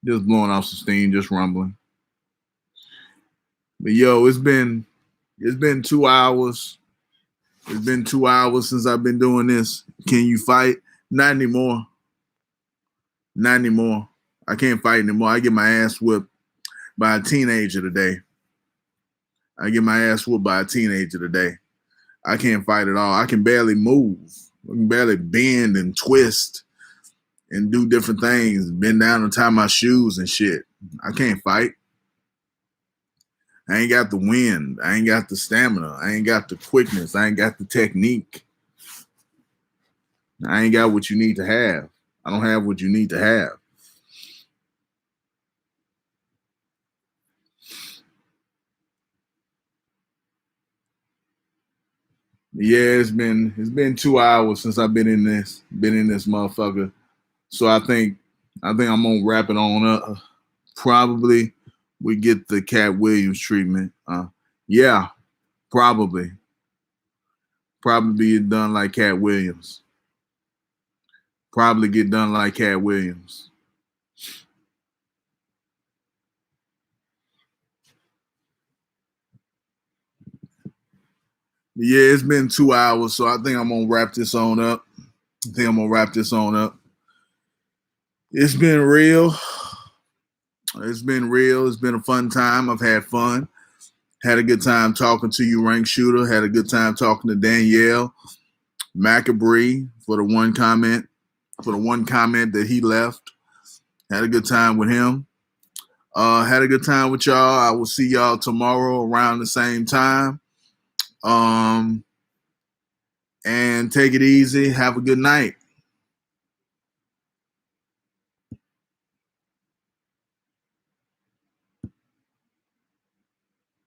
Just blowing off some steam, just rumbling. But yo, it's been 2 hours. It's been 2 hours since I've been doing this. Can you fight? Not anymore. Not anymore. I can't fight anymore. I get my ass whipped by a teenager today. I get my ass whooped by a teenager today. I can't fight at all. I can barely move. I can barely bend and twist and do different things. Bend down and tie my shoes and shit. I can't fight. I ain't got the wind. I ain't got the stamina. I ain't got the quickness. I ain't got the technique. I ain't got what you need to have. I don't have what you need to have. Yeah, it's been 2 hours since I've been in this motherfucker. So I think I'm gonna wrap it on up. Probably we get the Cat Williams treatment. Yeah, probably get done like Cat Williams. Probably get done like Cat Williams. Yeah, it's been 2 hours, so I think I'm gonna wrap this on up. It's been real. It's been real. It's been a fun time. I've had fun. Had a good time talking to you, Rank Shooter. Had a good time talking to Danielle Macabree for the one comment that he left. Had a good time with him. Had a good time with y'all. I will see y'all tomorrow around the same time. And take it easy. Have a good night.